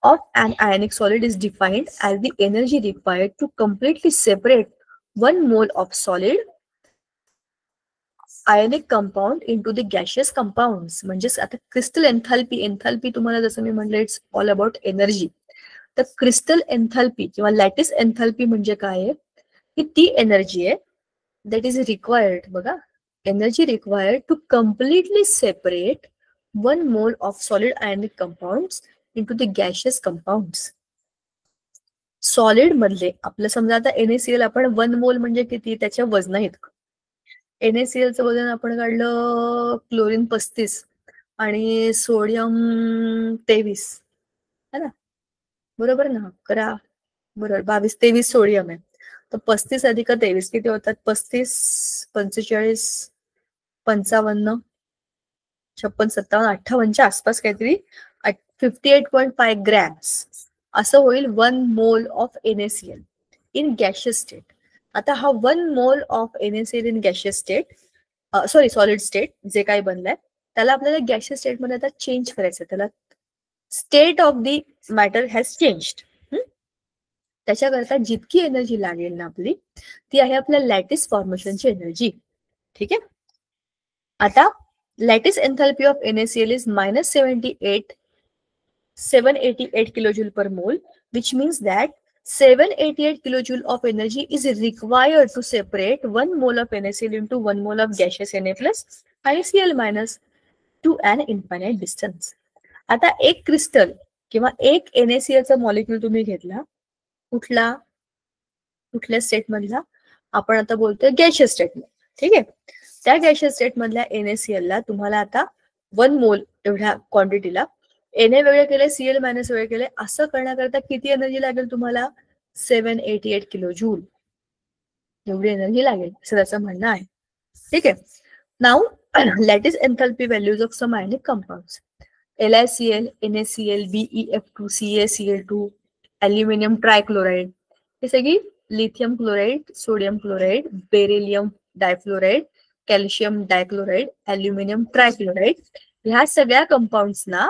of an ionic solid is defined as the energy required to completely separate 1 mole of solid ionic compound into the gaseous compounds. म्हणजे आता क्रिस्टल एन्थाल्पी तुम्हाला जसं मी म्हटलं इट्स ऑल अबाउट एनर्जी. तर क्रिस्टल एन्थाल्पी किंवा lattice enthalpy म्हणजे काय आहे, की ती एनर्जी आहे दॅट इज रिक्वायर्ड, बघा, energy required to completely separate 1 mole of solid ionic compounds into the gaseous compounds. Solid मधले आपलं समजा आता NaCl आपण 1 मोल म्हणजे किती, त्याच्या वजना इतकं. NaCl चं वजन आपण काढलं क्लोरीन 35 आणि सोडियम 23 है ना, बरोबर ना, करा बरोबर, 22 23 सोडियम आहे, तर 35 अधिक 23 किती होतात, 35 45 55 56 57 58च्या आसपास काहीतरी 58.5 ग्रॅम्स असं होईल 1 mole of NaCl in gaseous state. आता हा 1 mole of NaCl in gaseous state, sorry solid state जे काही बनलंय त्याला आपल्याला गॅशियस स्टेट मध्ये आता चेंज करायचं, त्याला state of the matter has changed. त्याच्याकरता जितकी एनर्जी लागेल ना आपली ती आहे आपल्या लॅटिस फॉर्मेशनची एनर्जी. ठीक आहे, आता lattice enthalpy of NaCl is -788 kilojoule per mole, which means that 788 kilojoule of energy is required to separate 1 mole of NaCl into 1 mole of gaseous Na plus आणि Cl minus to an infinite distance. आता एक crystal किंवा एक NaCl चा molecule तुम्ही घेतला, कुठल्या state मधला, आपण आता बोलतोय गॅशियस स्टेट मध्ये. ठीक आहे, त्या गॅशियस स्टेट मधल्या NaCl ला तुम्हाला आता 1 मोल एवढ्या क्वांटिटीला Na वेगळे केले, Cl मायनस वेगळे केले, असं करण्याकरता किती एनर्जी लागेल तुम्हाला? 788 किलो जूल एवढी एनर्जी लागेल असं त्याचं म्हणणं आहे. ठीक आहे. Now lattice enthalpy values of some ionic compounds. LiCl, NaCl, BeF2, CaCl2, aluminium trichloride, हे सगळी lithium chloride, sodium chloride, beryllium difluoride, calcium dichloride, aluminium trichloride, ह्या सगळ्या कंपाऊंड्सना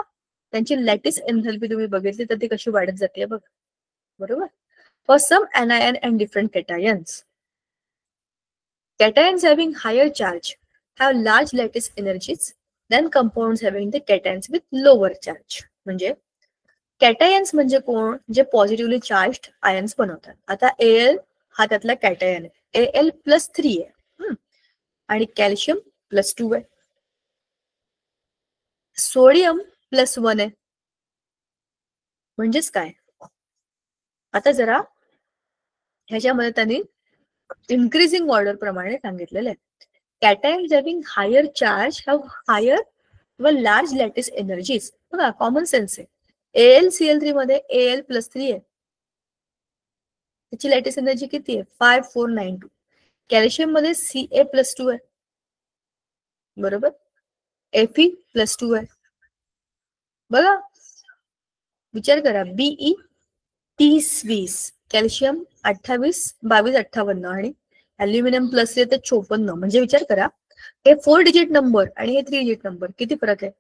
त्यांची लॅटिस एन्थॅल्पी तुम्ही बघितली तर ती कशी वाढत जाते बघ. बरोबर. For some anion and different cations, cations having higher charge have large lattice energies than compounds having the cations with lower charge. म्हणजे कॅटायन्स म्हणजे कोण? जे पॉझिटिव्हली चार्ज आयन्स बनवतात. आता Al हा त्यातला कॅटायन आहे, Al+3 आहे आणि कॅल्शियम +2 आहे, सोडियम +1 आहे. म्हणजेच काय? आता जरा ह्याच्यामध्ये त्यांनी इन्क्रीजिंग ऑर्डर प्रमाणे सांगितलेलं आहे. Cations having higher charge have higher व लार्ज लॅटिस एनर्जीज. बघा कॉमन सेन्स आहे. AlCl3 मध्ये Al+3 आहे, त्याची लॅटिस एनर्जी किती आहे? 5492. कॅल्शियम मध्ये Ca+2 आहे, बरोबर, Fe+2 आहे. बघा विचार करा, Be 30-20, कॅल्शियम 28-22-58 आणि अल्युमिनियम प्लस ते 54. म्हणजे विचार करा, हे 4 डिजिट नंबर आणि हे 3 डिजिट नंबर, किती फरक आहे?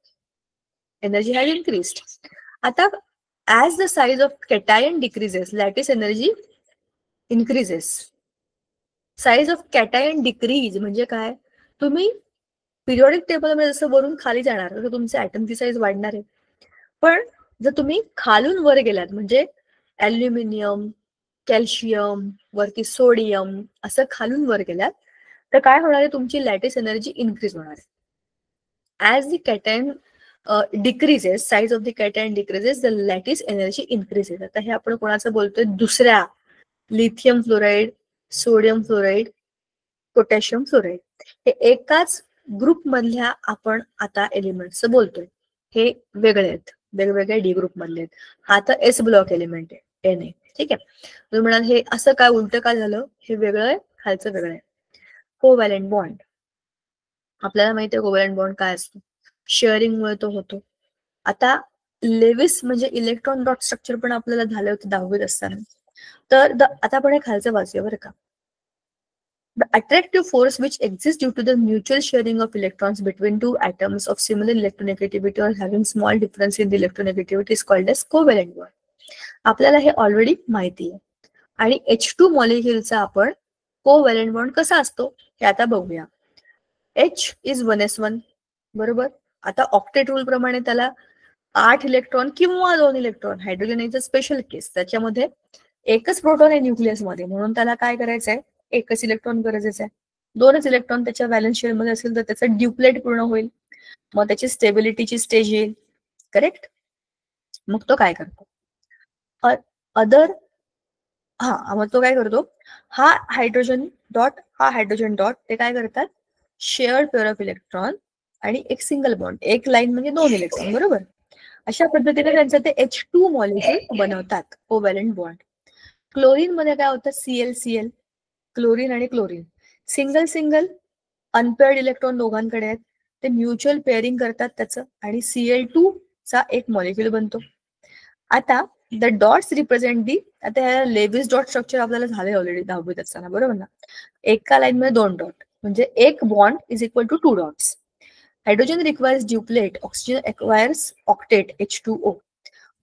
Energy has increased. आता as the size of cation decreases, lattice energy increases. Size of cation decrease म्हणजे काय? तुम्ही पिरियॉडिक टेबलमध्ये जसं वरून खाली जाणार तसं तुमचे ऍटमची साईज वाढणार आहे. पण जर तुम्ही खालून वर गेलात म्हणजे अल्युमिनियम, कॅल्शियम वरती सोडियम असं खालून वर गेलात तर काय होणार आहे? तुमची लॅटिस एनर्जी इन्क्रीज होणार आहे. As the cation decreases, size of the cation decreases, the lattice energy increases. आता हे आपण कोणाचं बोलतोय? दुसऱ्या lithium fluoride, sodium fluoride, potassium fluoride, हे एकाच ग्रुप मधल्या आपण आता एलिमेंट्स बोलतोय. हे वेगळे आहेत, वेगवेगळ्या डी ग्रुप मधले आहेत. हा तर एस ब्लॉक एलिमेंट आहे, Na. ठीक आहे. तुम्ही म्हणाल हे असं काय उलट काय झालं? हे वेगळं आहे, खालचं वेगळं आहे. कोव्हॅलेंट बॉन्ड, आपल्याला माहिती आहे कोव्हॅलेंट बॉन्ड काय असतो, शेअरिंगमुळे तो होतो. आता लेविस म्हणजे इलेक्ट्रॉन डॉट स्ट्रक्चर पण आपल्याला झालं होतं 10वीत असताना. तर आता आपण हे खालचं वाचूया बरं का. The attractive force which exists due to the mutual sharing of electrons between two atoms of similar electronegativity or having small difference in the electronegativity is called as covalent bond. आपल्याला हे ऑलरेडी माहिती आहे. आणि H2 मॉलिक्युलचा आपण covalent bond कसा असतो हे आता बघूया. H is 1s1, बरोबर. आता ऑक्टेट रूल प्रमाणे त्याला 8 इलेक्ट्रॉन किंवा 2 electron, hydrogen is a special case, त्याच्यामध्ये एकच प्रोटॉन आहे न्यूक्लियस मध्ये, म्हणून त्याला काय करायचंय? एकच इलेक्ट्रॉन गरजेचं आहे. 2च इलेक्ट्रॉन त्याच्या व्हॅलन्स शेल मध्ये असेल तर त्याचं ड्युप्लेट पूर्ण होईल, मग त्याची स्टेबिलिटीची स्टेज येईल. करेक्ट. मग तो काय करतो? अदर मग तो काय करतो? हा हायड्रोजन डॉट ते काय करतात? शेअर्ड पेअर ऑफ इलेक्ट्रॉन आणि एक सिंगल बॉन्ड, एक लाईन म्हणजे 2 इलेक्ट्रॉन, बरोबर. अशा पद्धतीने त्यांचं ते H2 मॉलिक्युल बनवतात, कोव्हॅलेंट बॉन्ड. क्लोरीन मध्ये काय होतं? Cl, क्लोरीन आणि chlorine single single unpaired electron दोघांकडे आहेत, ते म्युच्युअल पेअरिंग करतात त्याचं आणि Cl2 चा एक मॉलिक्युल बनतो. आता द डॉट्स रिप्रेझेंट दी, आता ह्या लेविस डॉट स्ट्रक्चर आपल्याला झाले ऑलरेडी 10वीत असताना, बरोबर ना. एका लाईन मध्ये 2 डॉट म्हणजे एक bond is equal to 2 dots. Hydrogen requires duplet, oxygen acquires octet H2O,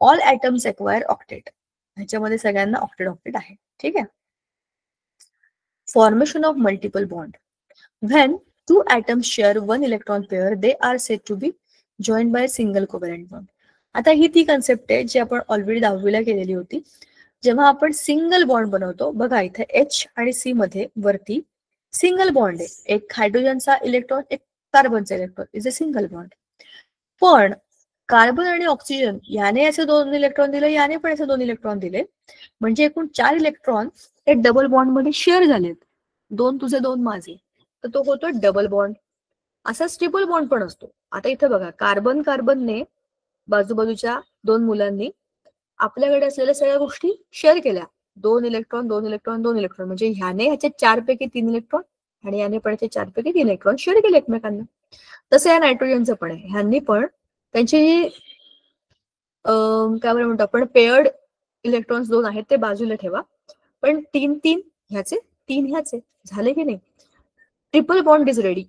all atoms acquire octet. ह्याच्यामध्ये सगळ्यांना ऑक्टेट आहे. ठीक आहे. Formation of multiple bond. When two atoms share one electron pair, they are said to be joined by a single covalent bond. आता ही ती concept आहे जी आपण already 10वीला केलेली होती. जेव्हा आपण सिंगल बॉन्ड बनवतो, बघा इथे H आणि C मध्ये वरती सिंगल बॉन्ड आहे, एक हायड्रोजनचा इलेक्ट्रॉन, एक कार्बनचा electron, is a single bond. पण कार्बन आणि ऑक्सिजन याने असे 2 इलेक्ट्रॉन दिले, याने पण असे 2 इलेक्ट्रॉन दिले, म्हणजे एकूण 4 इलेक्ट्रॉन हे डबल बॉन्ड मध्ये शेअर झालेत. 2 तुझे 2 माझे, तर तो होतो डबल बॉन्ड. असाच ट्रिपल बॉन्ड पण असतो. आता इथे बघा, कार्बन कार्बनने बाजूबाजूच्या दोन मुलांनी आपल्याकडे असलेल्या सगळ्या गोष्टी शेअर केल्या. 2 इलेक्ट्रॉन 2 इलेक्ट्रॉन 2 इलेक्ट्रॉन, म्हणजे ह्याने ह्याचे 4 पैकी 3 इलेक्ट्रॉन आणि याने पण ह्याचे 4 पैकी 3 इलेक्ट्रॉन शेअर केले एकमेकांना. तसं या नायट्रोजनचं पण आहे. ह्यांनी पण त्यांची काय बरं म्हणतो आपण, पेयर्ड इलेक्ट्रॉन्स 2 आहेत ते बाजूला ठेवा, पण 3 ह्याचे 3 ह्याचे, झाले की नाही? Triple bond is ready.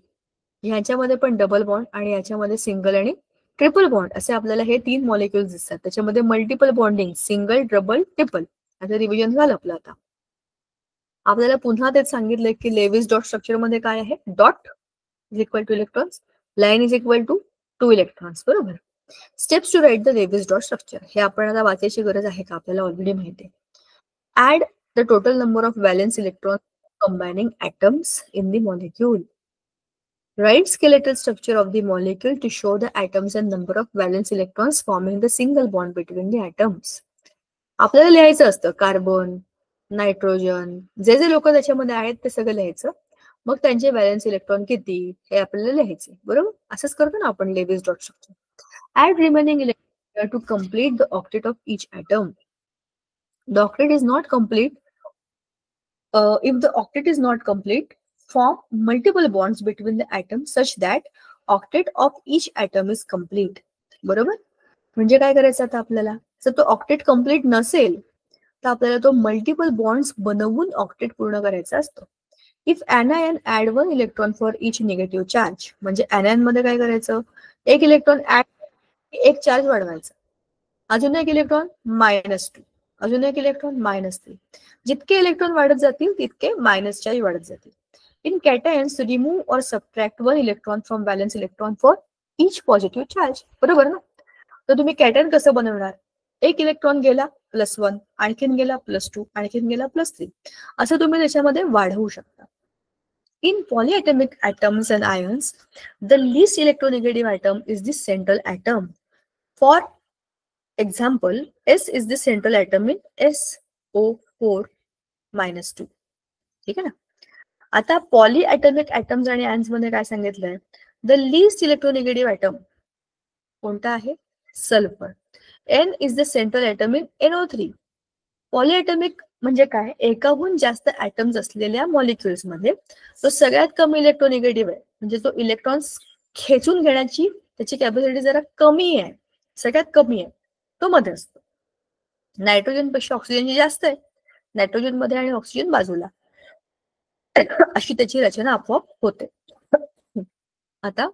ह्याच्यामध्ये पण डबल बॉन्ड आणि याच्यामध्ये सिंगल आणि ट्रिपल बॉन्ड असे आपल्याला हे 3 मॉलिक्युल्स दिसतात. त्याच्यामध्ये multiple bonding, single, double, triple, आता रिव्हिजन झालं आपलं. आता आपल्याला पुन्हा तेच सांगितलंय की लेविस डॉट स्ट्रक्चर मध्ये काय आहे, dot is equal to electrons, line is equal to 2 electrons, बरोबर. Steps to write the Lewis dot structure, हे आपण आता वाचायची गरज आहे का, आपल्याला ऑलरेडी माहिती आहे. Add the total number of valence electrons combining atoms in the molecule. Write skeletal structure of the molecule to show the atoms and number of valence electrons forming the single bond between the atoms. आपल्याला लिहायचं असतं carbon, nitrogen, जे जे लोक त्याच्यामध्ये आहेत ते सगळं लिहायचं. मग त्यांचे व्हॅलेन्स इलेक्ट्रॉन किती हे आपल्याला लिहायचे, बरोबर. असंच करतो ना आपण Lewis dot structure. Add remaining electron to complete the octet of each atom. The octet is not complete. If the octet is not complete, form multiple bonds between the atoms such that octet of each atom is complete. बरोबर. म्हणजे काय करायचं आता आपल्याला, जर तो octet complete नसेल तर आपल्याला तो मल्टिपल बॉन्ड्स बनवून ऑक्टेट पूर्ण करायचा असतो. If anion add 1 electron for each negative charge, म्हणजे anion मध्ये काय करायचं, एक इलेक्ट्रॉन ऍड, एक चार्ज वाढवायचा, अजून एक इलेक्ट्रॉन -2, अजून एक इलेक्ट्रॉन -3. जितके इलेक्ट्रॉन वाढत जातील तितके मायनस चार्ज वाढत जातील. इन कॅटायन्स रिमूव्ह और subtract 1 electron from balance electron for each positive charge, बरोबर ना. तर तुम्ही कॅटायन कसं बनवणार, एक इलेक्ट्रॉन गेला +1, आणखीन गेला +2, आणखीन गेला +3, असं तुम्ही त्याच्यामध्ये वाढवू शकता. In polyatomic atoms and ions, the least electronegative atom is the central atom. For example, S is the central atom in SO4 -2. ठीक आहे ना. आता पॉलीएटॉमिक ऍटम्स आणि आयन्स मध्ये काय सांगितलंय, द लीस्ट इलेक्ट्रोनिगेटिव्ह ऍटम कोणता आहे, sulphur. N is the central atom in NO3. Polyatomic म्हणजे काय, एकाहून जास्त ऍटम्स असलेल्या मॉलिक्युल्स मध्ये तो सगळ्यात कमी इलेक्ट्रोनिगेटिव्ह आहे, म्हणजे तो इलेक्ट्रॉन्स खेचून घेण्याची त्याची कॅपॅसिटी जरा कमी आहे, सगळ्यात कमी आहे, तो मध्ये असतो. नायट्रोजन पेक्षा ऑक्सिजन जास्त आहे, नायट्रोजन मध्ये आणि ऑक्सिजन बाजूला, अशी त्याची रचना आपोआप होते. आता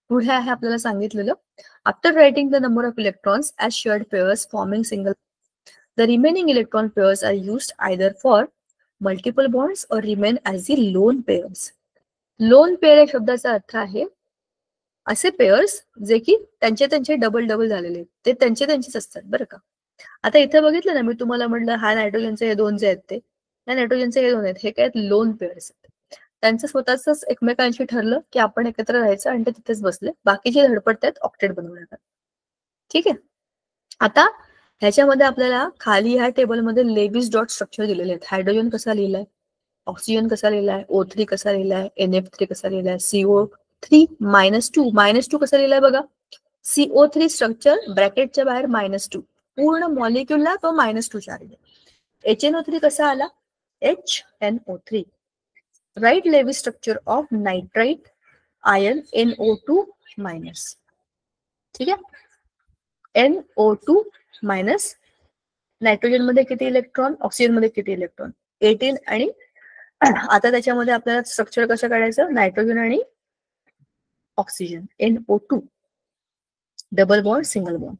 पुढे आहे आपल्याला सांगितलेलं, after writing the number of electrons as shared pairs forming single, the remaining electron pairs are used either for multiple bonds और remain as the lone pairs. Lone pair या शब्दाचा अर्थ आहे असे पेअर्स जे की त्यांचे डबल डबल झालेले, ते त्यांचेच असतात, बरं का. आता इथे बघितलं ना, मी तुम्हाला म्हटलं हा नायट्रोजनचे हे 2 जे आहेत ते, या नायट्रोजनचे हे 2 आहेत, हे काय लोन पेअर्स आहेत. त्यांचं स्वतःच एकमेकांशी ठरलं की आपण एकत्र राहायचं आणि ते तिथेच बसले, बाकीचे धडपडतायत ऑक्टेट बनवण्यात. ठीक आहे. आता ह्याच्यामध्ये आपल्याला खाली ह्या टेबलमध्ये लेविस डॉट स्ट्रक्चर दिलेले आहेत. हायड्रोजन कसा लिहिलाय, ऑक्सिजन कसा लिहिलाय, O3 कसा लिहिलाय, NF3 कसा लिहिलाय, CO3 -2 कसा लिहिलाय बघा. CO3 स्ट्रक्चर ब्रॅकेटच्या बाहेर -2, पूर्ण मॉलिक्युलला तो -2 चार्ज आहे. HNO3 कसा आला, HNO3. Write Lewis structure of nitrite ion NO2-. ठीक आहे. NO2-, नायट्रोजन मध्ये किती इलेक्ट्रॉन, ऑक्सिजन मध्ये किती इलेक्ट्रॉन, 18. आणि आता त्याच्यामध्ये आपल्याला स्ट्रक्चर कसं काढायचं, नायट्रोजन आणि oxygen, NO2, double bond single bond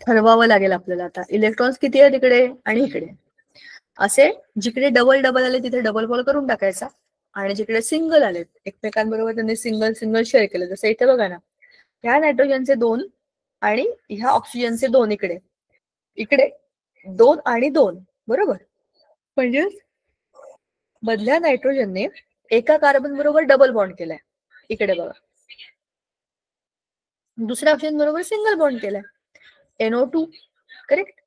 ठरवावं लागेल आपल्याला. आता इलेक्ट्रॉन्स किती आहे तिकडे आणि इकडे, असे जिकडे डबल डबल आले तिथे डबल बॉल करून टाकायचा, आणि जिकडे सिंगल आले एकमेकांबरोबर त्यांनी सिंगल सिंगल शेअर केलं. जसं इथे बघा ना, ह्या नायट्रोजनचे 2 आणि ह्या ऑक्सिजनचे 2 इकडे, इकडे 2 आणि 2, बरोबर. म्हणजे मधल्या नायट्रोजनने एका कार्बन बरोबर डबल बॉन्ड केलाय, इकडे बघा. दुसऱ्या ऑक्सिजन बरोबर सिंगल बॉन्ड केलाय, NO2, करेक्ट.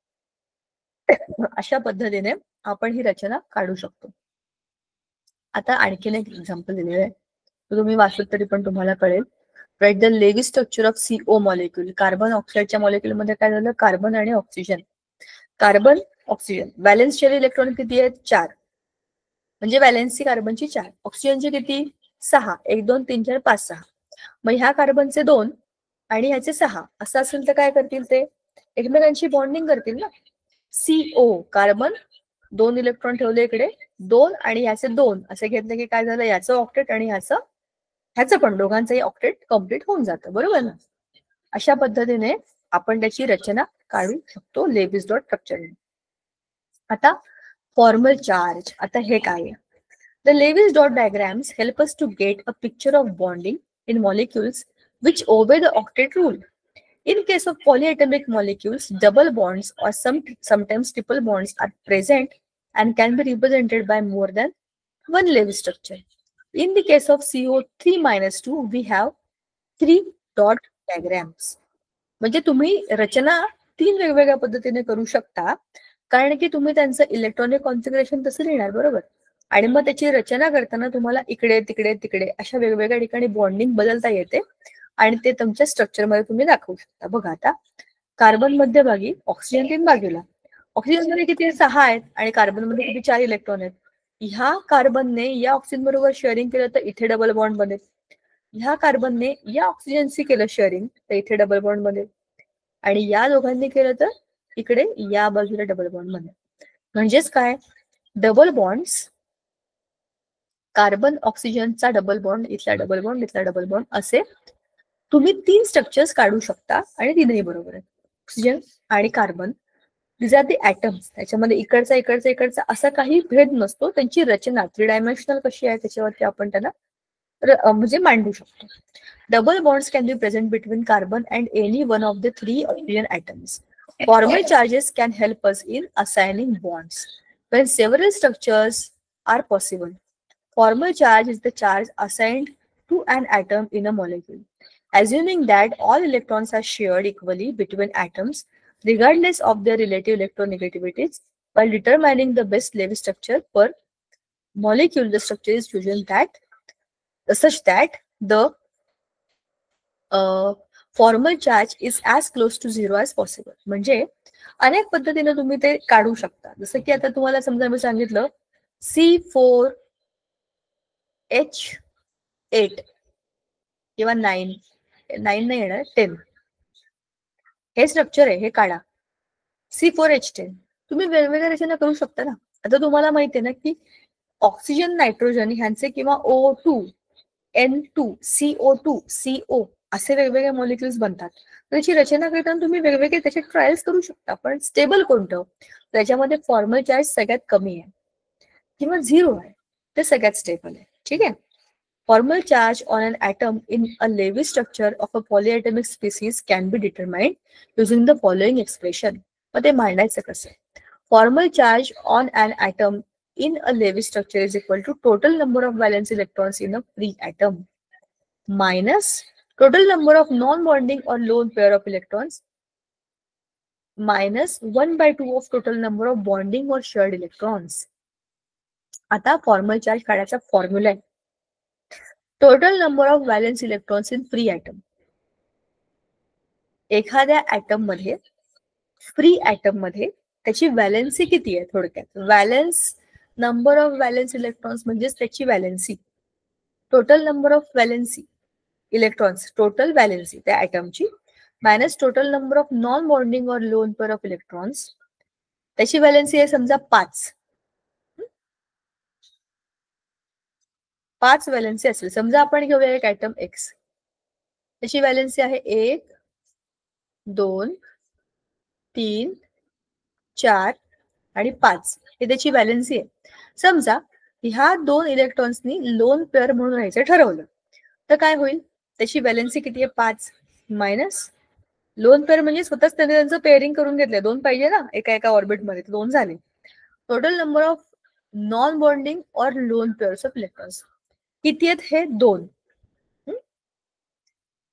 अशा पद्धतीने आपण ही रचना काढू शकतो. आता आणखीन एक एक्झाम्पल दिलेलं आहे. तुम्ही वाचलं तरी पण तुम्हाला कळेल. Write the Lewis structure of CO molecule. Carbon ऑक्साईडच्या मॉलिक्यूल मध्ये काय झालं, कार्बन आणि oxygen. Carbon oxygen valence shell electron किती आहेत, 4. म्हणजे व्हॅलेन्सी कार्बनची 4, ऑक्सिजनची किती 6, 1 2 3 4 5 6. मग ह्या कार्बनचे 2 आणि ह्याचे 6 असं असेल तर काय करतील, ते एकमेकांशी बॉन्डिंग करतील ना. CO कार्बन 2 इलेक्ट्रॉन ठेवले इकडे, 2 आणि ह्याचे 2 असे घेतले की काय झालं, याचं ऑक्टेट आणि ह्याचं पण, दोघांचंही ऑक्टेट कम्प्लीट होऊन जातं, बरोबर ना. अशा पद्धतीने आपण त्याची रचना काढू शकतो लेविस डॉट स्ट्रक्चर. आता फॉर्मल चार्ज. आता हे काय आहे, the Lewis dot diagrams help us to get a picture of bonding in molecules which obey the octet rule. In case of polyatomic molecules, double bonds or sometimes triple bonds are present and can be represented by more than one Lewis structure. In the case of CO3-2, we have 3 dot diagrams. म्हणजे तुम्ही रचना 3 वेगवेगळ्या पद्धतीने करू शकता, कारण की तुम्ही त्यांचं इलेक्ट्रॉनिक कॉन्फिगरेशन तसं लिहिणार, बरोबर. आणि मग त्याची रचना करताना तुम्हाला इकडे तिकडे तिकडे अशा वेगवेगळ्या ठिकाणी बॉन्डिंग बदलता येते आणि ते तुमच्या स्ट्रक्चरमध्ये तुम्ही दाखवू शकता. बघा आता, कार्बन मध्यभागी, ऑक्सिजन 3 बाजूला. ऑक्सिजन मध्ये किती 6 आहेत आणि कार्बन मध्ये किती 4 इलेक्ट्रॉन आहेत. ह्या कार्बनने या ऑक्सिजन बरोबर शेअरिंग केलं तर इथे डबल बॉन्ड बनेल. ह्या कार्बनने या ऑक्सिजनशी केलं शेअरिंग तर इथे डबल बॉन्ड बनेल. आणि या दोघांनी केलं तर इकडे या बाजूला डबल बॉन्ड बनेल. म्हणजेच काय, डबल बॉन्ड्स, कार्बन ऑक्सिजनचा डबल बॉन्ड, इथला डबल बॉन्ड, इथला डबल बॉन्ड, असे तुम्ही 3 स्ट्रक्चर्स काढू शकता आणि तीनही बरोबर आहेत. ऑक्सिजन आणि carbon, these are the atoms. त्याच्यामध्ये इकडचा इकडचा इकडचा असा काही भेद नसतो. त्यांची रचना 3 डायमेन्शनल कशी आहे त्याच्यावरती आपण त्यांना म्हणजे मांडू शकतो. Double bonds can be present between carbon and any one of the 3 oxygen atoms. Formal charges can help us in assigning bonds when several structures are possible. Formal charge is the charge assigned to an atom in a molecule, assuming that all electrons are shared equally between atoms, regardless of their relative electronegativities. While determining the best Lewis structure per molecule, the structure is chosen such that the formal charge is as close to 0 as possible. म्हणजे अनेक पद्धतीने तुम्ही ते काढू शकता. जसं की आता तुम्हाला समजा मी सांगितलं C4H8 किंवा 9 नाही येणार, 10 हे स्ट्रक्चर आहे, हे काढा. C4H10 तुम्ही वेगवेगळ्या रचना करू शकता ना. आता तुम्हाला माहिती आहे ना की ऑक्सिजन, नायट्रोजन ह्यांचे किंवा O2, N2, CO2, CO असे वेगवेगळे मॉलिक्युल्स बनतात. त्याची रचना करताना तुम्ही वेगवेगळे त्याचे ट्रायल्स करू शकता. पण स्टेबल कोणतं, त्याच्यामध्ये फॉर्मल चार्ज सगळ्यात कमी आहे किंवा 0 आहे, ते सगळ्यात स्टेबल आहे. ठीक आहे. Formal charge on an atom in a Lewis structure of a polyatomic species can be determined using the following expression. मग ते मांडायचं कसं. Formal charge on an atom in a Lewis structure is equal to total number of valence electrons in a free atom minus total number of non-bonding or lone pair of electrons minus 1/2 of total number of bonding or shared electrons. आता formal charge काढायचा formula आहे, total number of valence electrons in free atom. एखाद्या atom मध्ये, free atom मध्ये त्याची valency किती आहे. थोडक्यात valence number of valence electrons म्हणजेच त्याची valency. Total number of valency electrons, total valency त्या ॲटमची, minus total number of non bonding और लोन पेअर ऑफ इलेक्ट्रॉन्स. त्याची व्हॅलेन्सी आहे समजा 5. 5 व्हॅलेन्सी असेल समजा. आपण घेऊया एक ॲटम X, त्याची व्हॅलेन्सी आहे 1 2 3 4 आणि 5. हे त्याची व्हॅलेन्सी आहे. समजा ह्या 2 इलेक्ट्रॉन्सनी लोन पेअर म्हणून राहायचं ठरवलं तर काय होईल, त्याची व्हॅलेन्सी किती आहे 5 मायनस लोन पेअर म्हणजे स्वतःच त्याने त्यांचं पेअरिंग करून घेतलंय. 2 पाहिजे ना एका एका ऑर्बिटमध्ये, 2 झाले. Total number of non bonding और लोन पेअर्स ऑफ इलेक्ट्रॉन्स किती आहेत, हे 2.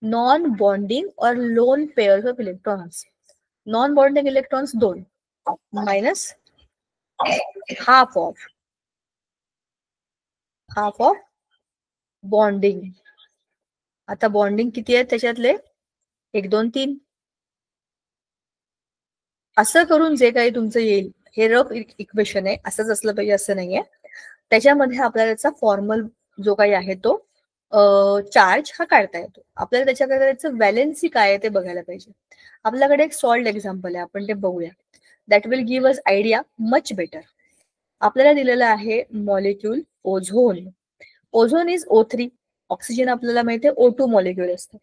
नॉन बॉन्डिंग और loan pairs of electrons, non bonding electrons 2 minus half of bonding. आता बॉन्डिंग किती आहेत त्याच्यातले? 1 2 3. असं करून जे काही तुमचं येईल हे रफ इक्वेशन आहे, असंच असलं पाहिजे असं नाहीये. त्याच्यामध्ये आपल्याला त्याचा फॉर्मल जो काही आहे तो चार्ज हा काढता येतो. आपल्याला त्याच्याकडे त्याचं व्हॅलेन्सी काय आहे ते बघायला पाहिजे. आपल्याकडे एक सॉल्ड एक्झाम्पल आहे, आपण ते बघूया. That will give us idea much better. आपल्याला दिलेलं आहे molecule ozone. Ozone is O3. Oxygen आपल्याला माहिती आहे O2 मॉलिक्यूल असतं.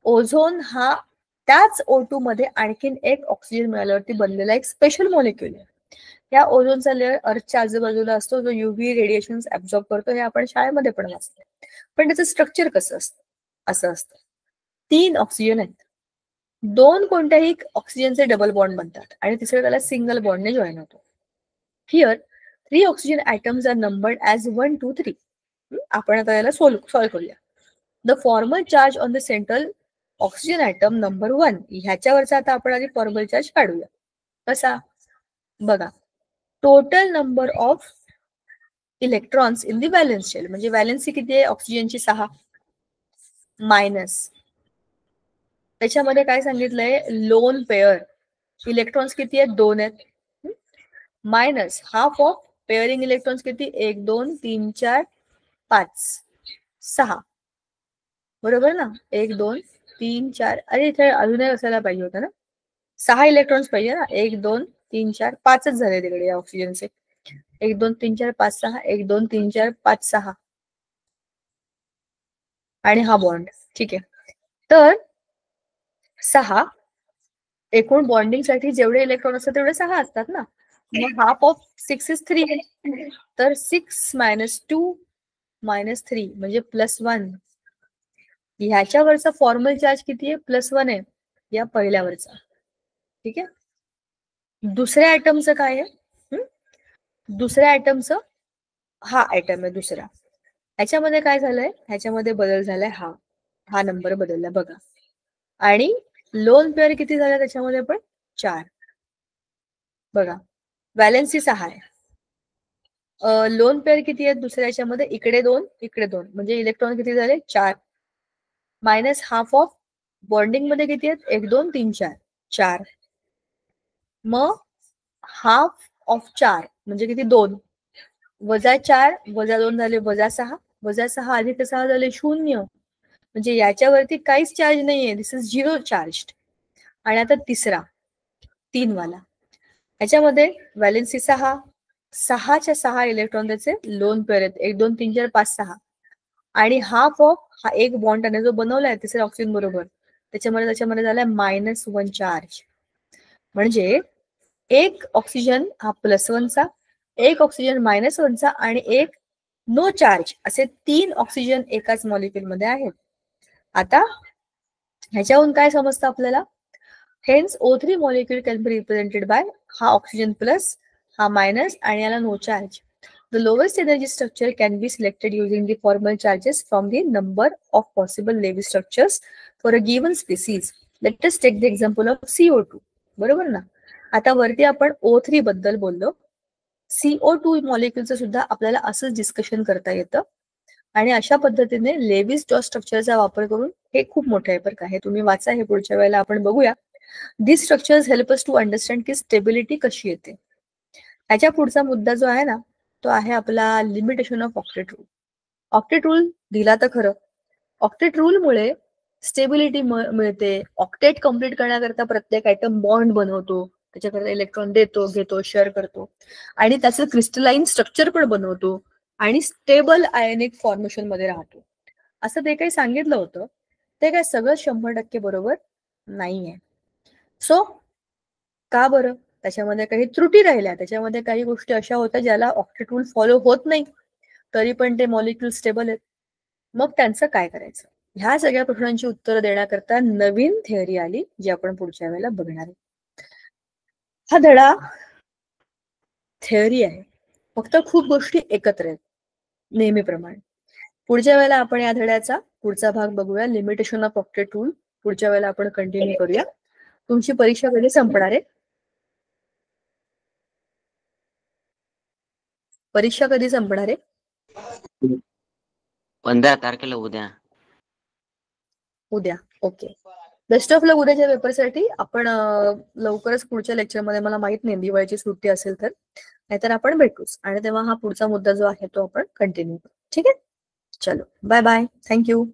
ओझोन हा त्याच O2 मध्ये आणखीन एक ऑक्सिजन मिळाल्यावरती बनलेला एक स्पेशल मॉलिक्यूल आहे. या ओझोनचा लेअर अर्थच्या आजूबाजूला असतो, जो युव्ही रेडिएशन ऍब्झॉर्ब करतो. हे आपण शाळेमध्ये पण वाचतो. पण त्याचं स्ट्रक्चर कसं असतं? असं असतं. 3 ऑक्सिजन आहेत. 2 कोणत्याही ऑक्सिजनचे डबल बॉन्ड बनतात आणि तिसरं त्याला सिंगल बॉन्डने जॉईन होतो. Here 3 oxygen atoms are numbered as 1 2 3. आपण आता याला सॉल्व्ह करूया. The formal charge on the central oxygen atom number 1. ह्याच्यावरचा आता आपण आधी फॉर्मल चार्ज काढूया. कसा? बघा, total number of electrons in the valence shell. म्हणजे व्हॅलेन्सी किती आहे ऑक्सिजनची? 6 मायनस त्याच्यामध्ये काय सांगितलंय? लोन पेअर इलेक्ट्रॉन्स किती आहेत? 2 आहेत. Minus half of pairing electrons किती? 1 2 3 4 5 6. बरोबर ना? 1 2 3 4. अरे इथे अजूनही असायला पाहिजे होतं ना. 6 इलेक्ट्रॉन्स पाहिजे ना. 1 2 3 4 5च झाले तिकडे या ऑक्सिजनचे. 1 2 3 4 5 6. 1 2 3 4 5 6 आणि हा बॉन्ड. ठीक आहे. तर 6 एकूण बॉन्डिंग साठी जेवढे इलेक्ट्रॉन असतात तेवढे 6 असतात ना. मग हाफ ऑफ 6 इज 3. तर 6 - 2 - 3 म्हणजे +1. ह्याच्यावरचा फॉर्मल चार्ज किती आहे? +1 आहे या पहिल्यावरचा. ठीक आहे. दुसऱ्या आयटमचं काय आहे? दुसऱ्या आयटमचं हा आयटम आहे दुसरा. ह्याच्यामध्ये काय झालंय? ह्याच्यामध्ये बदल झालाय. हा नंबर बदलला बघा. आणि लोन पेअर किती झाला त्याच्यामध्ये? पण 4. बघा, व्हॅलेन्सी 6 आहे. लोन पेअर किती आहेत दुसऱ्या याच्यामध्ये? इकडे 2 इकडे 2 म्हणजे इलेक्ट्रॉन किती झाले? 4. मायनस हाफ ऑफ बॉन्डिंग मध्ये किती आहेत? 1 2 3 4 4. मग हाफ ऑफ 4 म्हणजे किती? 2 वजा 4 वजा 2 झाले -6. -6 अधिक 6 झाले 0. म्हणजे याच्यावरती काहीच चार्ज नाहीये. दिस इज 0 चार्ज. आणि आता तिसरा 3 वाला. ह्याच्यामध्ये व्हॅलेन्सी 6. 6च्या 6 इलेक्ट्रॉन त्याचे लोन पेअर आहेत. 1 2 3 4 5 6. आणि हाफ ऑफ हा एक बॉन्ड त्याने जो बनवलाय तिसऱ्या ऑक्सिजन बरोबर त्याच्यामध्ये झालाय -1 चार्ज. म्हणजे एक ऑक्सिजन हा +1चा, एक ऑक्सिजन -1चा आणि एक नो चार्ज असे 3 ऑक्सिजन एकाच मॉलिक्यूल मध्ये आहेत. आता ह्याच्याहून काय समजतं आपल्याला? Hence O3 molecule can be represented by हा ऑक्सिजन प्लस, हा मायनस आणि याला no charge. The lowest energy structure can be selected using the formal charges from the number of possible Lewis structures for a given species. Let us take the example of CO2. बरोबर ना? आता वरती आपण O3 बद्दल बोललो. CO2 मॉलिक्यूलचं सुद्धा आपल्याला असंच डिस्कशन करता येतं. आणि अशा पद्धतीने लेविस डॉट स्ट्रक्चरचा वापर करून हे खूप मोठं आहे बरं का. हे तुम्ही वाचा, हे पुढच्या वेळेला आपण बघूया. This structures help us to understand की स्टेबिलिटी कशी येते. ह्याच्या पुढचा मुद्दा जो आहे ना तो आहे आपला limitation of octet rule. Octet rule दिला तर खरं. ऑक्टेट रूलमुळे स्टेबिलिटी मिळते. ऑक्टेट कम्प्लीट करण्याकरता प्रत्येक आयटम बॉन्ड बनवतो, त्याच्याकरता इलेक्ट्रॉन देतो, घेतो, शेअर करतो आणि त्याचं क्रिस्टलाइन स्ट्रक्चर पण बनवतो आणि स्टेबल आयनिक फॉर्मेशन मध्ये राहतो. असं ते काही सांगितलं होतं ते काय सगळं 100% बरोबर नाहीये. सो का बरं? त्याच्यामध्ये काही त्रुटी राहिल्या, त्याच्यामध्ये काही गोष्टी अशा होत्या ज्याला ऑक्टेट रूल फॉलो होत नाही तरी पण ते मॉलिक्यूल स्टेबल आहेत. मग त्यांचं काय करायचं? ह्या सगळ्या प्रश्नांची उत्तरं देण्याकरता नवीन थिअरी आली जी आपण पुढच्या वेळेला बघणार आहे. हा धडा थिअरी आहे, फक्त खूप गोष्टी एकत्र आहेत नेहमीप्रमाणे. पुढच्या वेळेला आपण या धड्याचा पुढचा भाग बघूया, लिमिटेशन ऑफ ऑक्टेट रूल. पुढच्या वेळेला आपण कंटिन्यू करूया. तुमची परीक्षा कधी संपणार आहे? परीक्षा कधी संपणार आहे? 15 तारखेला उद्या. उद्या. ओके. बेस्ट ऑफ लक उद्याच्या पेपरसाठी. आपण लवकरच पुढच्या लेक्चरमध्ये, मला माहित नाही दिवाळीची सुट्टी असेल तर, नाहीतर आपण भेटूच आणि तेव्हा हा पुढचा मुद्दा जो आहे तो आपण कंटिन्यू करू. ठीक आहे, चलो बाय बाय, थँक्यू.